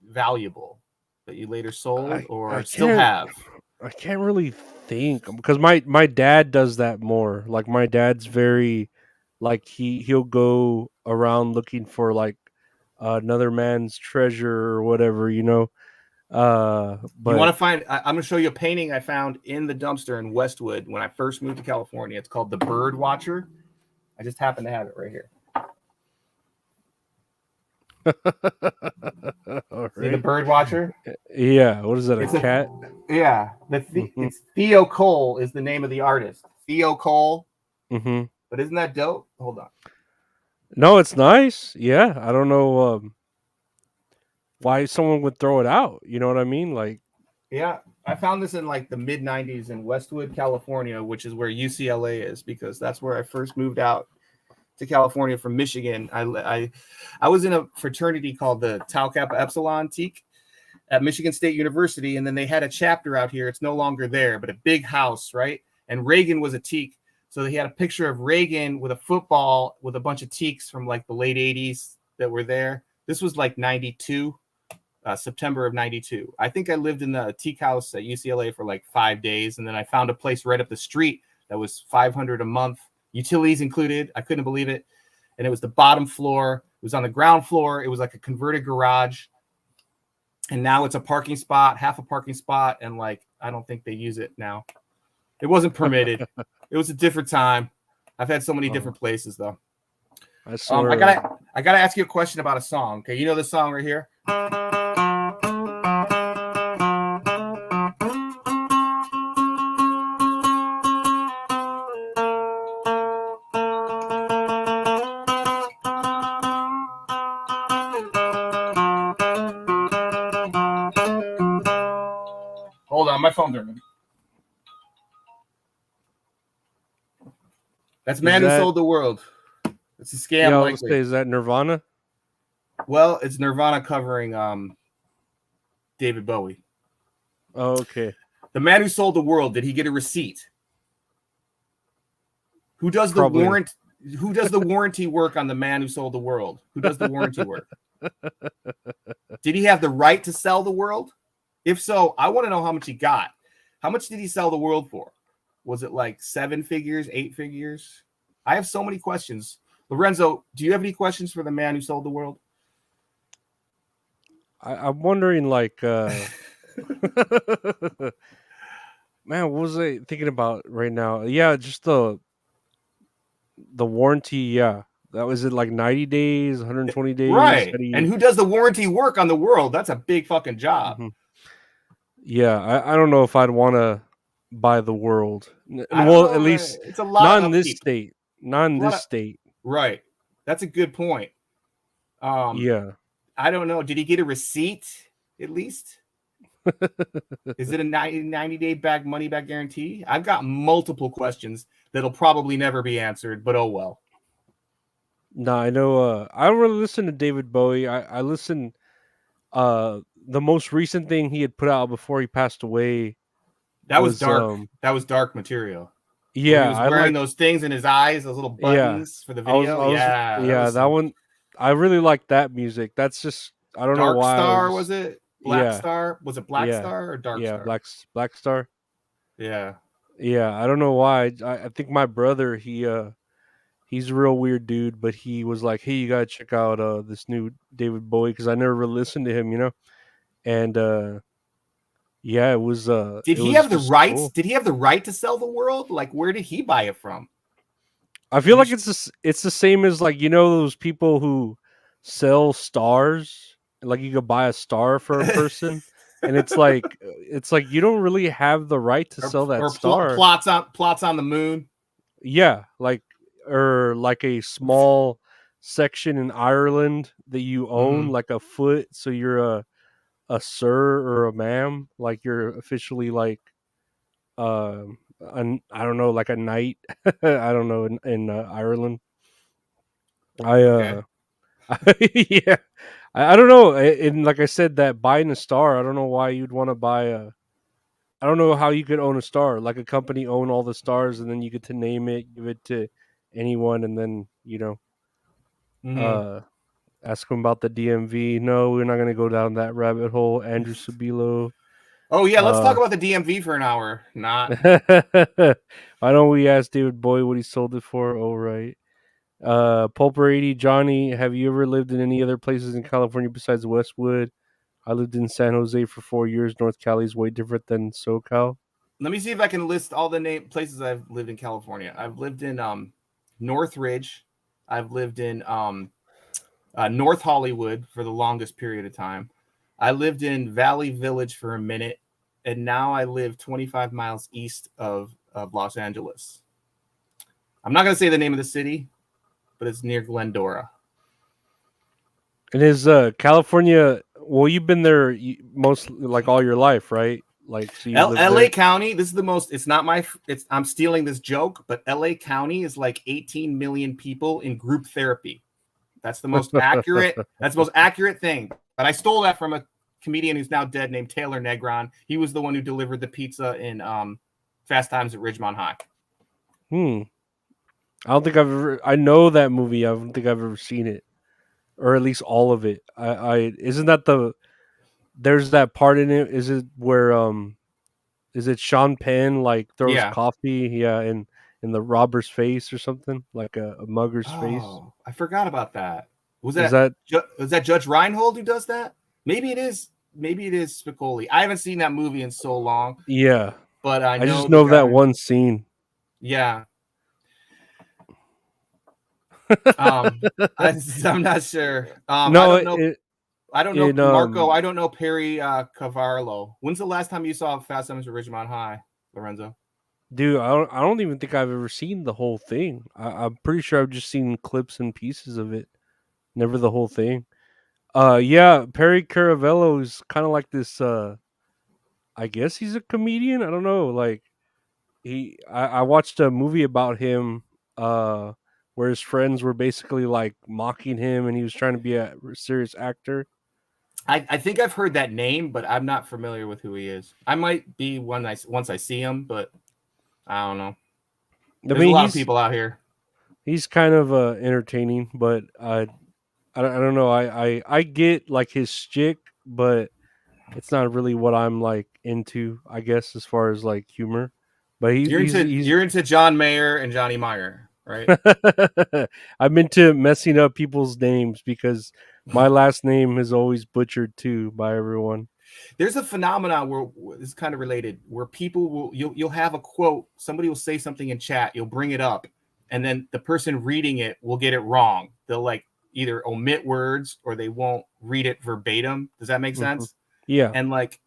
valuable that you later sold or still have? I can't really think because my dad does that more. Like my dad's very like he'll go around looking for like another man's treasure or whatever, you know. You want But to find? I'm going to show you a painting I found in the dumpster in Westwood when I first moved to California. It's called The Bird Watcher. I just happen to have it right here. See the Bird Watcher? Yeah, what is that? It's A cat? Yeah, it's Theo Cole is the name of the artist. Theo Cole. But isn't that dope? Hold on. No, it's nice. Yeah, I don't know why someone would throw it out. You know what I mean? Like, yeah, I found this in like the mid '90s in Westwood, California, which is where UCLA is, because that's where I first moved out to California from Michigan. I was in a fraternity called the Tau Kappa Epsilon Teak at Michigan State University, and then they had a chapter out here. It's no longer there, but a big house, right? And Reagan was a teak, so he had a picture of Reagan with a football with a bunch of teaks from like the late '80s that were there. This was like '92. September of '92. I think I lived in the teak house at UCLA for like 5 days, and then I found a place right up the street that was $500 a month, utilities included. I couldn't believe it, and it was the bottom floor. It was on the ground floor. It was like a converted garage, and now it's a parking spot, half a parking spot, and like I don't think they use it now. It wasn't permitted. It was a different time. I've had so many different places though. I swear. I gotta ask you a question about a song. Okay, you know this song right here. Hold on, my phone's ringing. That's Man Who Sold the World. It's a scam. Yeah, likely. Say, is that Nirvana? Well, it's Nirvana covering David Bowie. Oh, okay. The Man Who Sold the World. Did he get a receipt? Who does Probably. the warrant? Who does the warranty work on the Man Who Sold the World? Who does the warranty work? Did he have the right to sell the world? If so, I want to know how much he got. How much did he sell the world for? Was it like 7 figures, 8 figures? I have so many questions. Lorenzo, do you have any questions for the Man Who Sold the World? I'm wondering, like, man, what was I thinking about right now? Yeah, just the warranty. Yeah, that was it. Like 90 days, 120 days. Right. And who does the warranty work on the world? That's a big fucking job. Yeah, I don't know if I'd want to buy the world. Well, at least it's a lot not of in this upkeep. state. Not in this state. Right. That's a good point. Yeah. I don't know. Did he get a receipt at least? Is it a 90-day back money back guarantee? I've got multiple questions that'll probably never be answered, but oh well. No, I know. I don't really listen to David Bowie. I listen. The most recent thing he had put out before he passed away. That was dark. That was dark material. Where he Yeah, was I wearing like. those things in his eyes, those little Yeah, buttons for the I was. video. I was. Yeah, that Yeah, was that some one. I really like that music. That's just. I don't know Dark why. I Star, was just. it? Black Yeah. Star? Was it Black Yeah. Star or Dark Yeah. Star? Black Star. Yeah. Yeah, I don't know why. I think my brother, he's a real weird dude, but he was like, "Hey, you gotta check out this new David Bowie," because I never really listened to him, and yeah, Did it he was have the just rights? cool. Did he have the right to sell the world? Like, where did he buy it from? I feel Did he? like it's the same as like those people who sell stars, like you could buy a star for a person, and it's like you don't really have the right to sell that or star. plots on the moon? Yeah, like or like a small section in Ireland that you own, Mm-hmm. like a foot, so you're a sir or a ma'am, like you're officially like I don't know, like a knight. I don't know in Ireland. I Okay. yeah, I don't know. And like I said, that buying a star, I don't know why you'd want to buy a. I don't know how you could own a star, like a company own all the stars, and then you get to name it, give it to anyone, and then Mm-hmm. uh ask them about the DMV. No, we're not gonna go down that rabbit hole. Andrew Sabilo. Oh yeah, let's talk Uh, about the DMV for an hour. Not. why don't we ask David Bowie what he sold it for? Oh right. Pulper 80, Johnny, have you ever lived in any other places in California besides Westwood? I lived in San Jose for 4 years. North Cali is way different than SoCal. Let me see if I can list all the places I've lived in California. I've lived in Northridge. I've lived in North Hollywood for the longest period of time. I lived in Valley Village for a minute, and now I live 25 miles east of Los Angeles. I'm not going to say the name of the city, but it's near Glendora. And is California? Well, you've been there most like all your life, right? Like, so you lived LA there. County, this is the most, it's not my, it's, I'm stealing this joke, but LA County is like 18 million people in group therapy. That's the most accurate, that's the most accurate thing. But I stole that from a comedian who's now dead named Taylor Negron. He was the one who delivered the pizza in Fast Times at Ridgemont High. Hmm. I don't think I've ever. I know that movie. I don't think I've ever seen it, or at least all of it. I isn't that the. There's that part in it. Is it where is it Sean Penn like throws Yeah. coffee? Yeah, in the robber's face or something like a mugger's face. Oh, I forgot about that. Was Is that that was that Judge Reinhold who does that? Maybe it is. Maybe it is Spicoli. I haven't seen that movie in so long, yeah? but I I know just the know that guy. one scene. Yeah. I'm not sure. I No, don't know. I don't know it Marco. I don't know Perry Cavarlo. When's the last time you saw Fast Times at Ridgemont High, Lorenzo? dude, I don't even think I've ever seen the whole thing. I'm pretty sure I've just seen clips and pieces of it, never the whole thing. Yeah, Perry Caravello is kind of like this. I guess he's a comedian. I don't know. Like I watched a movie about him, where his friends were basically like mocking him, and he was trying to be a serious actor. I think I've heard that name, but I'm not familiar with who he is. I might be once I see him, but I don't know. I There's a mean, lot of people out here. he's kind of entertaining, but I don't know. I get like his shtick, but it's not really what I'm like into. I guess as far as like humor, but he's You're into John Mayer and Johnny Meyer, right? I'm into messing up people's names because my last name is always butchered too by everyone. There's a phenomenon where it's kind of related, where people will you'll have a quote, somebody will say something in chat, you'll bring it up, and then the person reading it will get it wrong. They'll like either omit words or they won't read it verbatim. Does that make Hmm. sense? Yeah. And like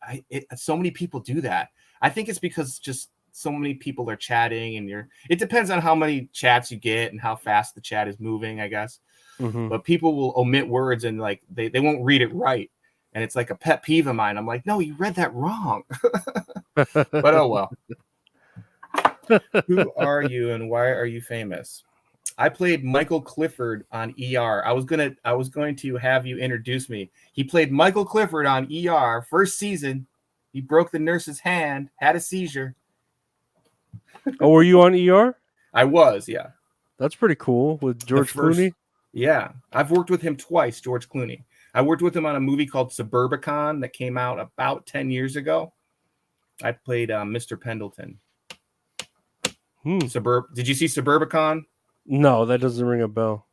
so many people do that. I think it's because just so many people are chatting, and it depends on how many chats you get and how fast the chat is moving, I guess. Hmm. But people will omit words and like they won't read it right. And it's like a pet peeve of mine. I'm like, no, you read that wrong. But oh well. Who are you and why are you famous? I played Michael Clifford on ER. I was going to have you introduce me. He played Michael Clifford on ER first season. He broke the nurse's hand, had a seizure. Oh, were you on ER? I was, yeah. That's pretty cool with The George first, Clooney. yeah. I've worked with him twice, George Clooney. I worked with him on a movie called Suburbicon that came out about 10 years ago. I played Mr. Pendleton. Did you see Suburbicon? No, that doesn't ring a bell.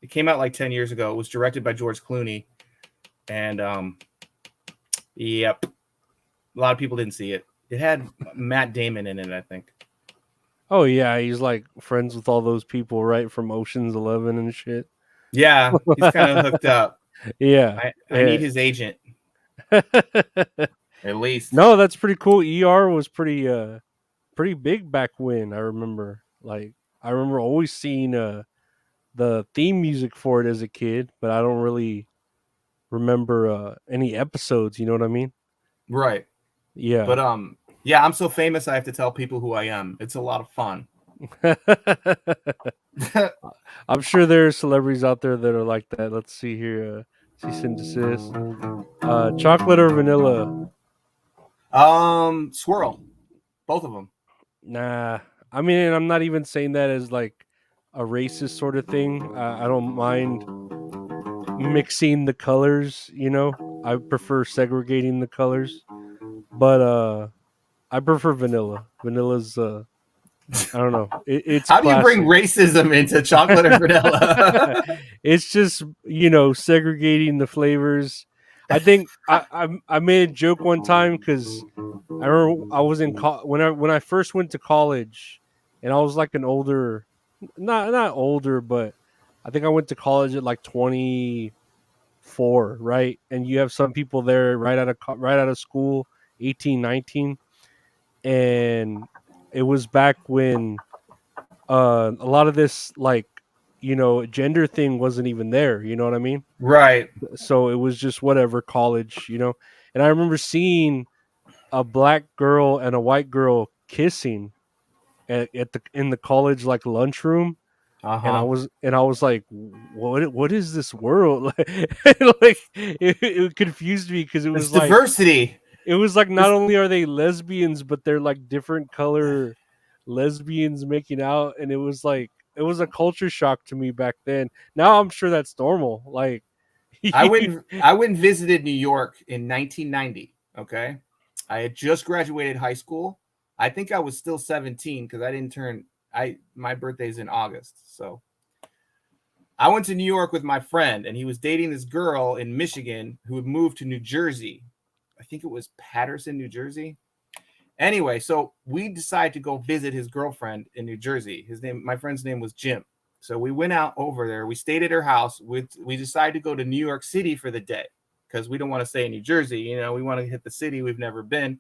It came out like 10 years ago. It was directed by George Clooney. And yep. A lot of people didn't see it. It had Matt Damon in it, I think. Oh yeah, he's like friends with all those people, right, from Ocean's 11 and shit. Yeah, he's kind of hooked up. Yeah. I need his agent, at least. No, that's pretty cool. ER was pretty big back when, I remember. Like I remember always seeing the theme music for it as a kid, but I don't really remember any episodes, you know what I mean? Right. Yeah. But yeah, I'm so famous I have to tell people who I am. It's a lot of fun. I'm sure there are celebrities out there that are like that. Let's see here. Cease and desist. Chocolate or vanilla? Swirl. Both of them. Nah. I mean, I'm not even saying that as like a racist sort of thing. I don't mind mixing the colors, you know. I prefer segregating the colors. But I prefer vanilla. Vanilla's I don't know. It's How do you bring classic. racism into chocolate or vanilla? It's just, you know, segregating the flavors. I think I made a joke one time because I remember I was in when I first went to college, and I was like an older, not older, but I think I went to college at like 24, right? And you have some people there right out of school, 18, 19, and it was back when a lot of this, like, you know, gender thing wasn't even there, you know what I mean? Right. So it was just whatever, college, you know. And I remember seeing a black girl and a white girl kissing at the in the college like lunchroom, and Uh-huh. I was like, what is this world? Like it confused me because It's diversity. it was like not This, only are they lesbians, but they're like different color lesbians making out, and it was a culture shock to me back then. Now I'm sure that's normal. Like, I went and visited New York in 1990. Okay. I had just graduated high school. I think I was still 17 because I didn't turn my birthday's in August. So I went to New York with my friend, and he was dating this girl in Michigan who had moved to New Jersey. I think it was Patterson, New Jersey. Anyway, so we decided to go visit his girlfriend in New Jersey. My friend's name was Jim. So we went out over there. We stayed at her house. We decided to go to New York City for the day because we don't want to stay in New Jersey. You know, we want to hit the city we've never been.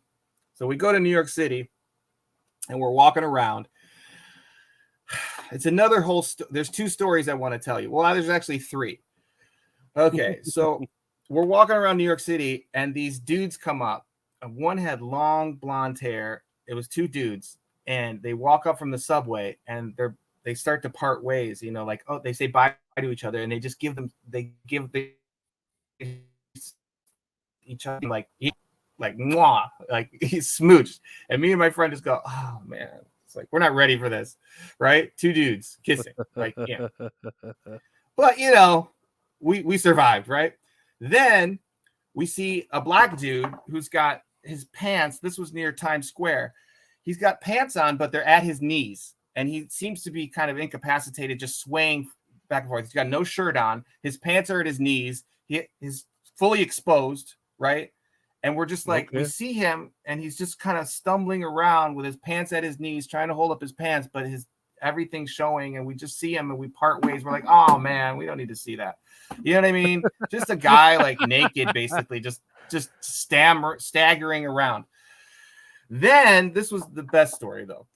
So we go to New York City, and we're walking around. It's another whole. There's two stories I want to tell you. Well, there's actually three. Okay, so we're walking around New York City, and these dudes come up. One had long blonde hair. It was two dudes, and they walk up from the subway, and they start to part ways. You know, like, oh, they say bye to each other, and they just give each other like mwah, like he's smooched. And me and my friend just go, oh man, it's like we're not ready for this, right? Two dudes kissing, like yeah. But you know, we survived, right? Then we see a black dude who's got his pants. This was near Times Square. He's got pants on, but they're at his knees, and he seems to be kind of incapacitated, just swaying back and forth. He's got no shirt on. His pants are at his knees. He is fully exposed, right? And we're just like, we see him, and he's just kind of stumbling around with his pants at his knees, trying to hold up his pants, but everything's showing, and we just see him, and we part ways. We're like, oh man, we don't need to see that. You know what I mean? Just a guy like naked, basically, just staggering around. Then this was the best story, though.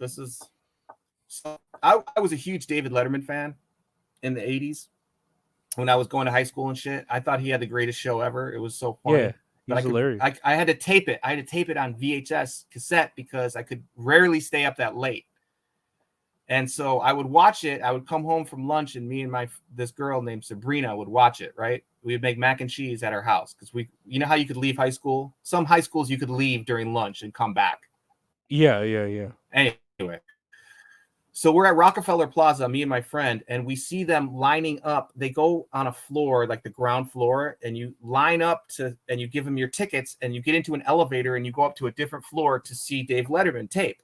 I was a huge David Letterman fan in the 80s when I was going to high school and shit. I thought he had the greatest show ever. It was so funny. Yeah, he's hilarious. I had to tape it. I had to tape it on VHS cassette because I could rarely stay up that late. And so I would watch it. I would come home from lunch, and me and this girl named Sabrina would watch it, right? We would make mac and cheese at our house because you know how you could leave high school? Some high schools you could leave during lunch and come back. Yeah. Anyway, So we're at Rockefeller Plaza, me and my friend, and we see them lining up. They go on a floor, like the ground floor, and you line up and you give them your tickets, and you get into an elevator, and you go up to a different floor to see Dave Letterman tape.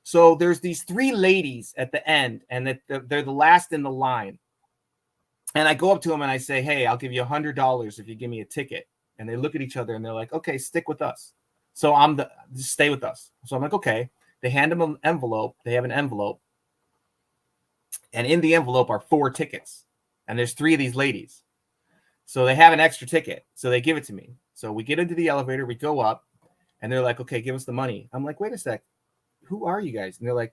So there's these 3 ladies at the end, and they're the last in the line. And I go up to them and I say, hey, I'll give you $100 if you give me a ticket. And they look at each other and they're like, okay, stick with us. So just stay with us. So I'm like, okay. They hand them an envelope. They have an envelope. And in the envelope are 4 tickets. And there's 3 of these ladies. So they have an extra ticket. So they give it to me. So we get into the elevator. We go up. And they're like, okay, give us the money. I'm like, wait a sec. Who are you guys? And they're like,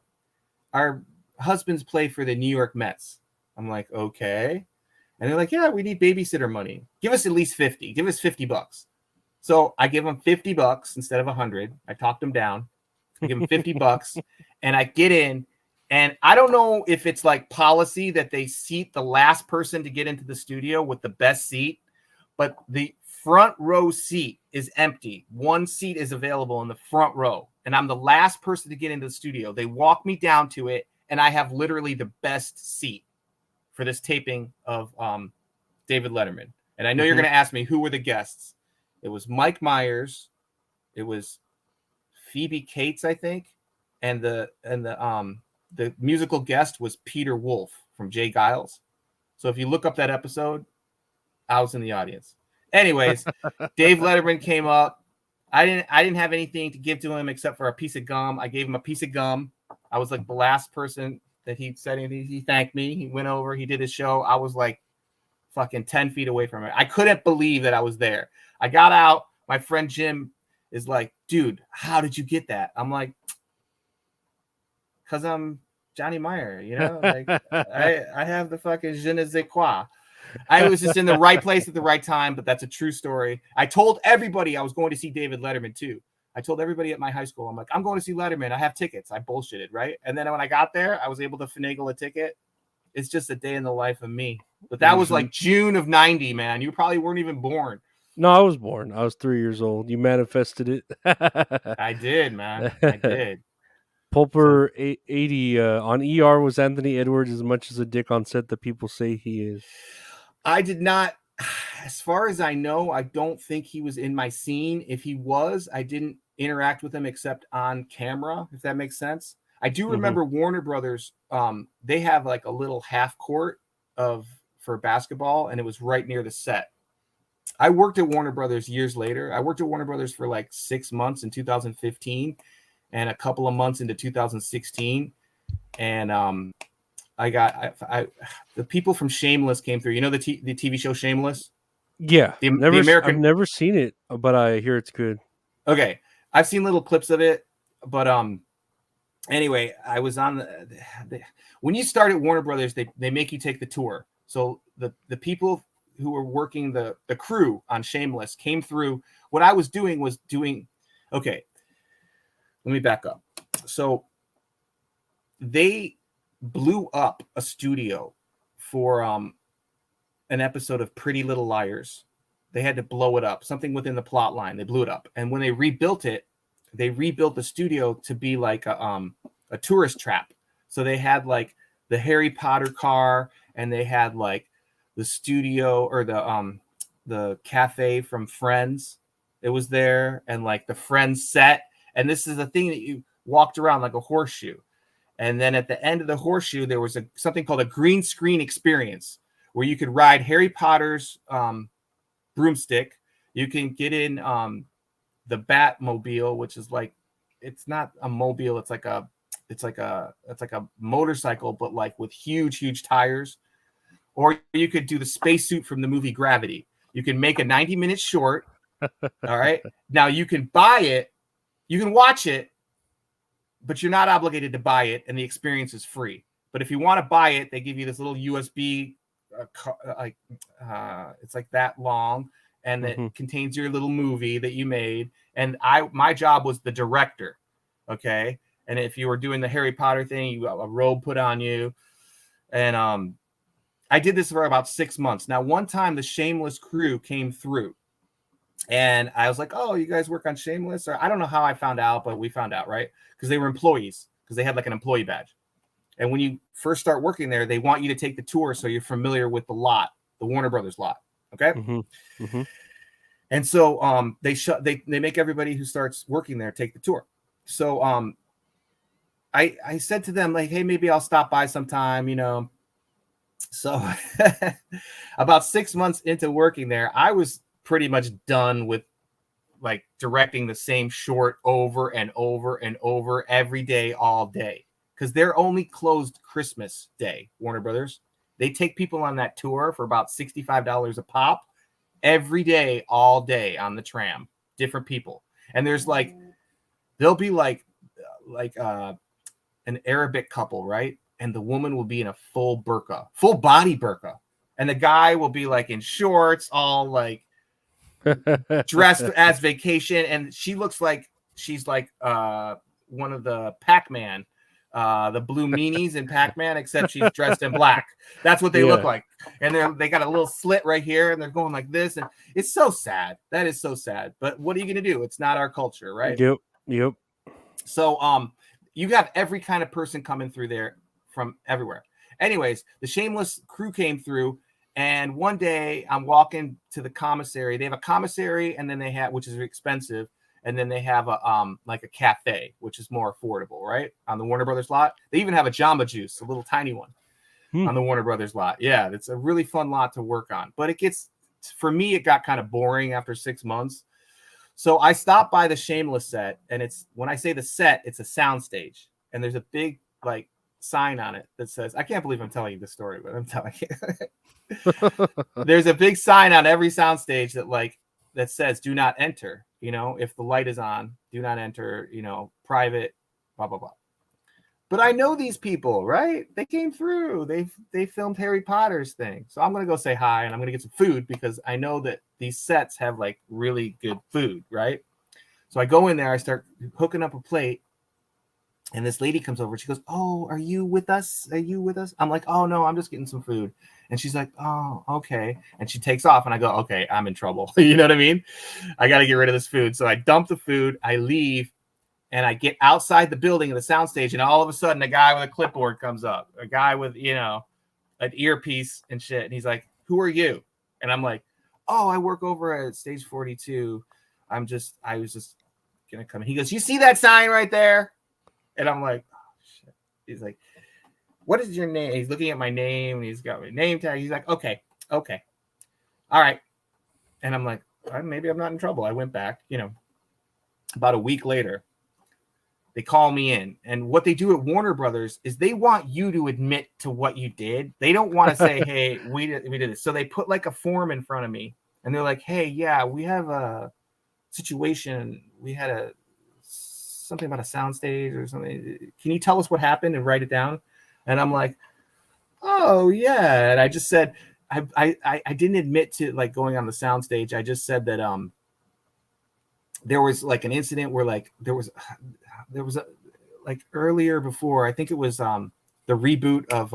our husbands play for the New York Mets. I'm like, okay. And they're like, yeah, we need babysitter money. Give us at least 50. Give us $50. So I give them $50 instead of 100. I talked them down. I give them $50 and I get in. And I don't know if it's like policy that they seat the last person to get into the studio with the best seat, but the front row seat is empty. 1 seat is available in the front row. And I'm the last person to get into the studio. They walk me down to it, and I have literally the best seat for this taping of David Letterman. And I know you're going to ask me, who were the guests? It was Mike Myers. It was Phoebe Cates, I think. And the musical guest was Peter Wolf from Jay Giles. So if you look up that episode, I was in the audience. Anyways, Dave Letterman came up. I didn't have anything to give to him except for a piece of gum. I gave him a piece of gum. I was like the last person that he said anything. He thanked me. He went over. He did his show. I was like fucking 10 feet away from it. I couldn't believe that I was there. I got out. My friend Jim is like, dude, how did you get that? I'm like, because I'm Johnny Meyer, you know? Like I have the fucking je ne sais quoi. I was just in the right place at the right time, but that's a true story. I told everybody I was going to see David Letterman too. I told everybody at my high school, I'm like, I'm going to see Letterman. I have tickets. I bullshitted, right? And then when I got there, I was able to finagle a ticket. It's just a day in the life of me. But that was like June of 90, man. You probably weren't even born. No, I was born. I was 3 years old. You manifested it. I did, man. I did. Pulper 80 on ER was Anthony Edwards as much as a dick on set that people say he is. I did not, as far as I know, I don't think he was in my scene. If he was, I didn't interact with him except on camera, if that makes sense. I do remember Warner Brothers, they have like a little half court for basketball, and it was right near the set. I worked at Warner Brothers years later. I worked at Warner Brothers for like 6 months in 2015 and a couple of months into 2016. And the people from Shameless came through. You know the TV show Shameless? Yeah. The American. I've never seen it, but I hear it's good. Okay. I've seen little clips of it, but anyway, I was on when you start at Warner Brothers, they make you take the tour. So the people who were working the crew on Shameless came through. What I was doing okay, let me back up. So they blew up a studio for an episode of Pretty Little Liars. They had to blow it up, something within the plot line. They blew it up. And when they rebuilt it, they rebuilt the studio to be like a tourist trap. So they had like the Harry Potter car, and they had like the studio or the cafe from Friends. It was there, and like the Friends set. And this is a thing that you walked around like a horseshoe. And then at the end of the horseshoe, there was something called a green screen experience where you could ride Harry Potter's broomstick. You can get in the Batmobile, which is like, it's not a mobile. It's like a motorcycle, but like with huge tires. Or you could do the spacesuit from the movie Gravity. You can make a 90-minute short. All right. Now you can buy it. You can watch it, but you're not obligated to buy it, and the experience is free. But if you want to buy it, they give you this little USB, it's like that long, and it contains your little movie that you made. And my job was the director, okay? And if you were doing the Harry Potter thing, you got a robe put on you. And I did this for about 6 months. Now, one time the Shameless crew came through, and I was like, oh, you guys work on Shameless? Or I don't know how I found out, but we found out, right? Because they were employees. because they had like an employee badge. And when you first start working there, they want you to take the tour so you're familiar with the lot, the Warner Brothers lot. Okay. Mm-hmm. Mm-hmm. And so they make everybody who starts working there take the tour. So I said to them, like, hey, maybe I'll stop by sometime, you know. So about 6 months into working there, I was pretty much done with like directing the same short over and over and over every day, all day. Because they're only closed Christmas Day, Warner Brothers. They take people on that tour for about $65 a pop every day, all day on the tram, different people. And there's like, there'll be like an Arabic couple, right? And the woman will be in a full burqa, full body burqa. And the guy will be like in shorts, all like dressed as vacation. And she looks like she's like one of the Pac-Man, the blue meanies in Pac-Man, except she's dressed in black. That's what they look like. And they got a little slit right here and they're going like this. And it's so sad. That is so sad. But what are you going to do? It's not our culture, right? Yep. So you got every kind of person coming through there from everywhere. Anyways, the Shameless crew came through, and one day I'm walking to the commissary. They have a commissary, and then they have, which is expensive, and then they have a like a cafe, which is more affordable, right? On the Warner Brothers lot. They even have a Jamba Juice, a little tiny one, on the Warner Brothers lot. Yeah, it's a really fun lot to work on. But for me, it got kind of boring after 6 months. So I stopped by the Shameless set, and it's, when I say the set, it's a sound stage, and there's a big like sign on it that says, I can't believe I'm telling you this story, but I'm telling you. There's a big sign on every sound stage that says do not enter. You know, if the light is on, do not enter, you know, private, blah blah blah. But I know these people, right? They came through. They filmed Harry Potter's thing. So I'm going to go say hi, and I'm going to get some food because I know that these sets have like really good food, right? So I go in there, I start hooking up a plate, and this lady comes over. She goes, "Oh, are you with us? Are you with us?" I'm like, "Oh, no, I'm just getting some food." And she's like, "Oh, okay." And she takes off, and I go, "Okay, I'm in trouble." You know what I mean? I got to get rid of this food. So I dump the food, I leave, and I get outside the building of the soundstage, and all of a sudden, a guy with a clipboard comes up, a guy with, you know, an earpiece and shit. And he's like, "Who are you?" And I'm like, "Oh, I work over at Stage 42. I was just going to come in." He goes, "You see that sign right there?" And I'm like, "Oh, shit." He's like, "What is your name?" He's looking at my name, and he's got my name tag. He's like, okay. All right. And I'm like, maybe I'm not in trouble. I went back, you know, about a week later. They call me in, and what they do at Warner Brothers is they want you to admit to what you did. They don't want to say, "Hey, we did this." So they put like a form in front of me, and they're like, "Hey, yeah, we have a situation. We had something about a soundstage or something. Can you tell us what happened and write it down?" And I'm like, "Oh yeah." And I just said, I didn't admit to like going on the soundstage. I just said that there was like an incident where like there was a like earlier before, I think it was the reboot of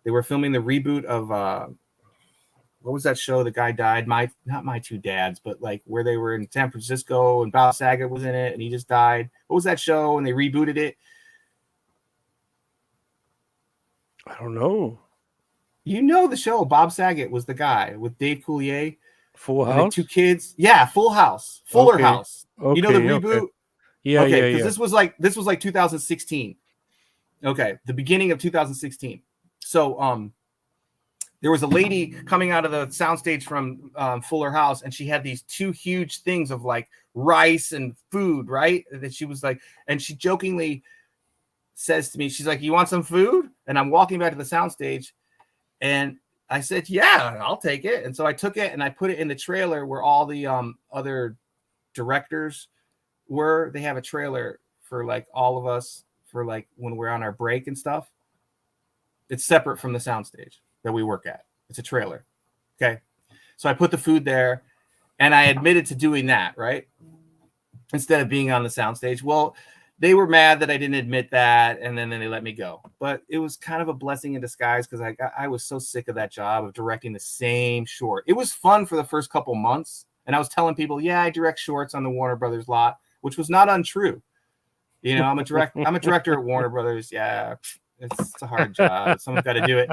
they were filming the reboot of what was that show? The guy died. Not My Two Dads, but like where they were in San Francisco and Bob Saget was in it and he just died. What was that show? And they rebooted it. I don't know. You know the show. Bob Saget was the guy with Dave Coulier. Full And the House? two kids. Yeah, Full House. Fuller House. You know the reboot? Okay. Yeah, okay, yeah, because yeah. this was like 2016. Okay, the beginning of 2016. So there was a lady coming out of the soundstage from Fuller House, and she had these two huge things of like rice and food, right? That she was like, and she jokingly says to me, she's like, "You want some food?" And I'm walking back to the soundstage, and I said, "Yeah, I'll take it." And so I took it and I put it in the trailer where all the other directors were. They have a trailer for like all of us for like when we're on our break and stuff. It's separate from the soundstage that we work at. It's a trailer. Okay. So I put the food there and I admitted to doing that, right? Instead of being on the soundstage. Well, they were mad that I didn't admit that, and then they let me go. But it was kind of a blessing in disguise because I was so sick of that job of directing the same short. It was fun for the first couple months, and I was telling people, "Yeah, I direct shorts on the Warner Brothers lot," which was not untrue. You know, I'm a director at Warner Brothers. Yeah, it's a hard job. Someone's got to do it.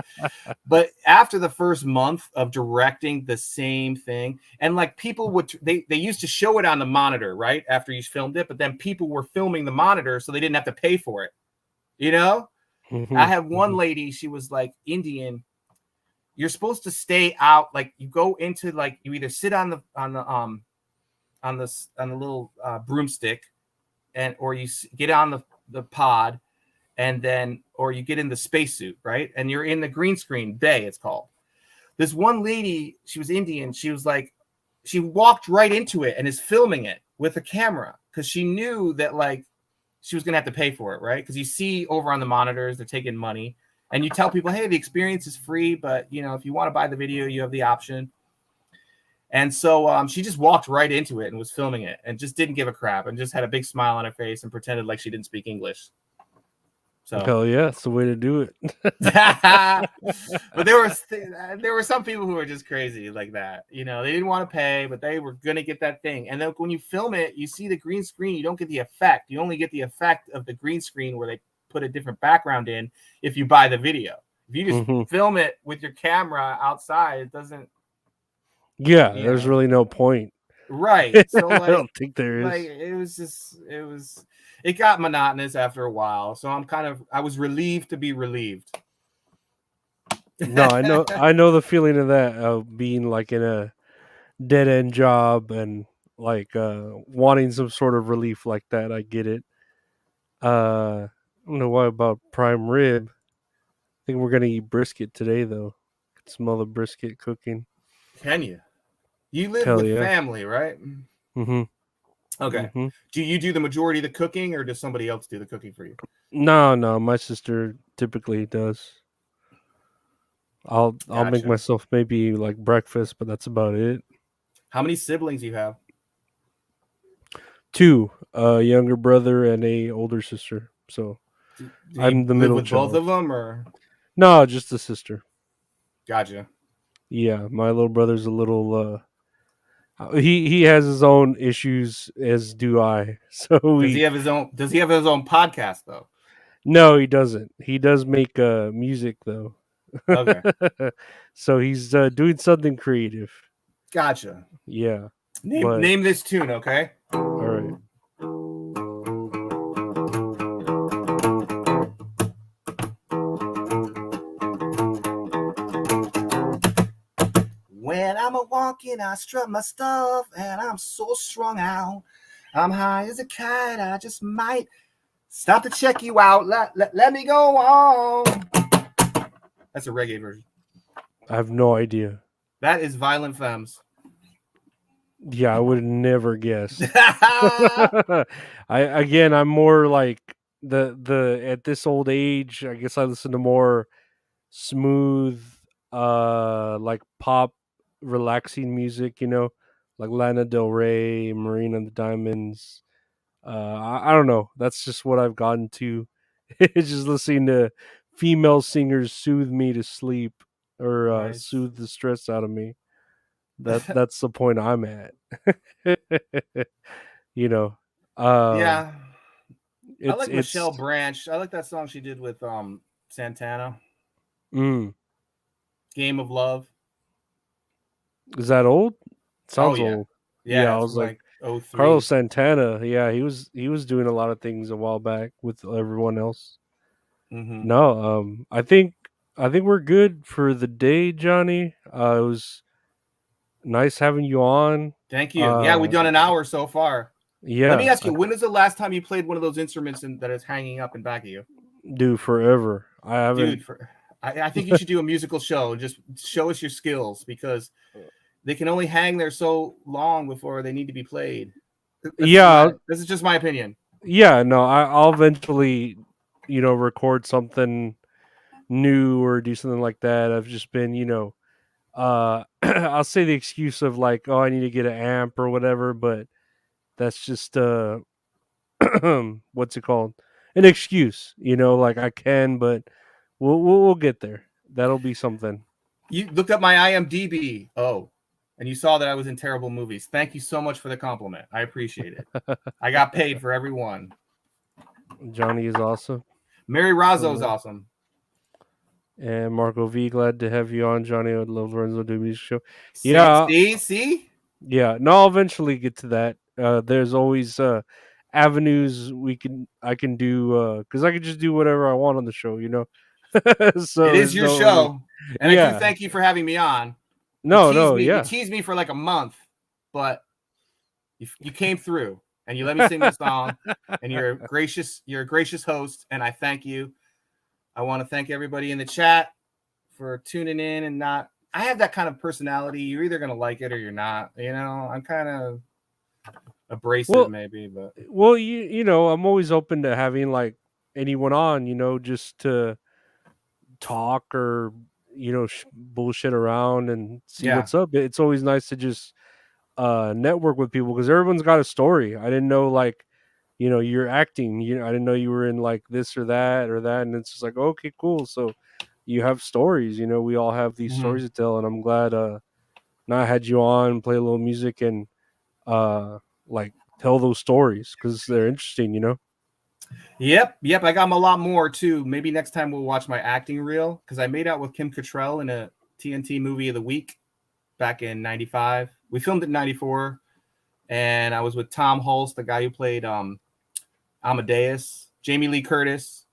But after the first month of directing the same thing, and like people would, they used to show it on the monitor, right? After you filmed it, but then people were filming the monitor so they didn't have to pay for it. You know, I Mhm, had one mhm. lady, she was like Indian. You're supposed to stay out, like you go into like you either sit on the little broomstick, and or you get on the pod, and then or you get in the spacesuit, right? And you're in the green screen bay, it's called. This one lady, she was Indian, she was like, she walked right into it and is filming it with a camera because she knew that like she was gonna have to pay for it, right? Because you see over on the monitors they're taking money, and you tell people, hey, the experience is free, but you know, if you want to buy the video, you have the option. And so she just walked right into it and was filming it and just didn't give a crap and just had a big smile on her face and pretended like she didn't speak English. So Hell yeah, it's the way to do it. but there were some people who were just crazy like that. You know, they didn't want to pay, but they were gonna get that thing. And then when you film it, you see the green screen. You don't get the effect. You only get the effect of the green screen where they put a different background in. If you buy the video, if you just Mhm. film it with your camera outside, it doesn't. Yeah, You there's know, really no point. right? So I don't think there like is. it was just it got monotonous after a while. So I was relieved to be relieved. No, I know the feeling of that, of being, like, in a dead-end job and, like, wanting some sort of relief like that, I get it. I don't know why about prime rib. I think we're gonna eat brisket today, though. Can smell the brisket cooking. Can you? You live Hell with yeah. family, right? Mhm, Okay. mhm. Do you do the majority of the cooking, or does somebody else do the cooking for you? No, my sister typically does. I'll make Gotcha. myself maybe, like, breakfast, but that's about it. How many siblings you have? 2, a younger brother and a older sister, so Do you I'm the live middle with both child. of them, or No, just a sister. gotcha? Yeah, my little brother's a little, he has his own issues, as do I. So Does he we have his own? Does he have his own podcast though? No, he doesn't. He does make, music, though. Okay, So he's, doing something creative. gotcha. Yeah, Name but name this tune, okay? alright. When I'm a walking, I strut my stuff, and I'm so strung out. I'm high as a kite. I just might stop to check you out. Let me go on. That's a reggae version. I have no idea. That is Violent Femmes. Yeah, I would never guess. I'm more like the at this old age, I guess I listen to more smooth, like pop, relaxing music, like Lana Del Rey, Marina and the Diamonds. I don't know. That's just what I've gotten to. It's just listening to female singers soothe me to sleep, or Nice. soothe the stress out of me. That's the point I'm at. you know, um, Yeah, I it's like Michelle it's Branch. I like that song she did with Santana, mm, Game of Love. is that old? Oh Sounds yeah. old. Yeah, Yeah, I it's was from like like oh Carlos 03. Santana. Yeah, he was doing a lot of things a while back with everyone else. Mm-hmm. No, I think we're good for the day, Johnny. It was nice having you on. Thank you. Yeah, we've Uh, done an hour so far. Let me yeah, ask you, when is the last time you played one of those instruments that is hanging up in back of you? do forever. I haven't. Dude, I think you should do a musical show and just show us your skills, because they can only hang there so long before they need to be played. Yeah, This is just my opinion. yeah. No, I'll eventually, record something new or do something like that. I've just been, I'll say the excuse of like, oh, I need to get an amp or whatever, but that's just what's it called? An excuse, like I can, but we'll get there. That'll be something. You looked up my IMDb. Oh, and you saw that I was in terrible movies. Thank you so much for the compliment. I appreciate it. I got paid for every one. Johnny is awesome. Mary Razzo's awesome. And Marco V, glad to have you on, Johnny. I'd love Lorenzo do music show. See, Yeah, see. yeah. No, I'll eventually get to that. There's always avenues I can do because I can just do whatever I want on the show, you know. It So is there's your no really, show, and I do yeah. thank you for having me on. No, You yeah. teased me for like a month, but you came through and you let me sing the song, and you're a gracious host, and I thank you. I want to thank everybody in the chat for tuning in and not. I have that kind of personality. You're either gonna like it or you're not. You know, I'm kind of abrasive, Well, maybe, but you know, I'm always open to having like anyone on, you know, just to talk or you know bullshit around and see yeah. what's up. It's always nice to just network with people because everyone's got a story. I didn't know like you know you're acting. You know, I didn't know you were in like this or that, and it's just like okay, cool. So you have stories. You know, we all have these Mm-hmm. stories to tell, and I'm glad now I had you on, play a little music, and like tell those stories because they're interesting. You know. Yep. I got a lot more too. Maybe next time we'll watch my acting reel because I made out with Kim Cattrall in a TNT movie of the week back in '95. We filmed it in '94, and I was with Tom Hulse, the guy who played Amadeus, Jamie Lee Curtis,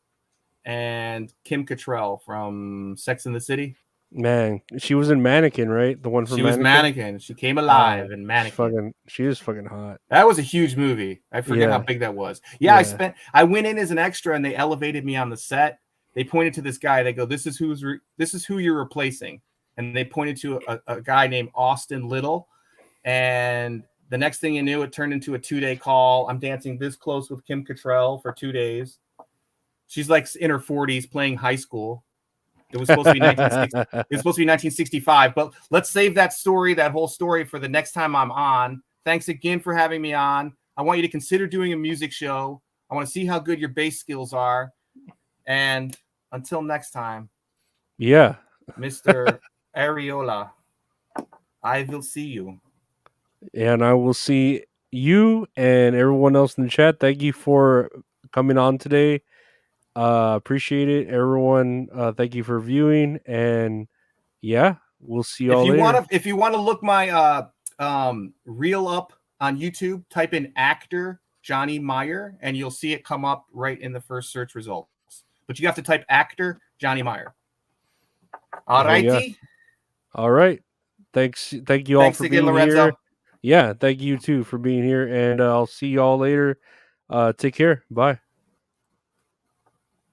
and Kim Cattrall from Sex and the City. Man, she was in Mannequin, right? The one from She was Mannequin. Mannequin. She came alive in She Mannequin. she is fucking hot. That was a huge movie. I forget how Yeah, big that was. Yeah, yeah. I went in as an extra and they elevated me on the set. They pointed to this guy. They go, this is who you're replacing. And they pointed to a guy named Austin Little. And the next thing you knew, it turned into a 2-day call. I'm dancing this close with Kim Cattrall for 2 days. She's like in her 40s playing high school. It was supposed to be 1960. It was supposed to be 1965. But let's save that whole story, for the next time I'm on. Thanks again for having me on. I want you to consider doing a music show. I want to see how good your bass skills are. And until next time, Yeah. Mr. Areola, I will see you. And I will see you and everyone else in the chat. Thank you for coming on today. Appreciate it, everyone. Thank you for viewing, and yeah, we'll see y'all later. If you want to look my reel up on YouTube, type in actor Johnny Meyer, and you'll see it come up right in the first search results. But you have to type actor Johnny Meyer. All righty. Yeah. All right. Thank you all for again, being Lorenzo. here. Yeah, thank you too for being here, and I'll see y'all later. Take care. Bye.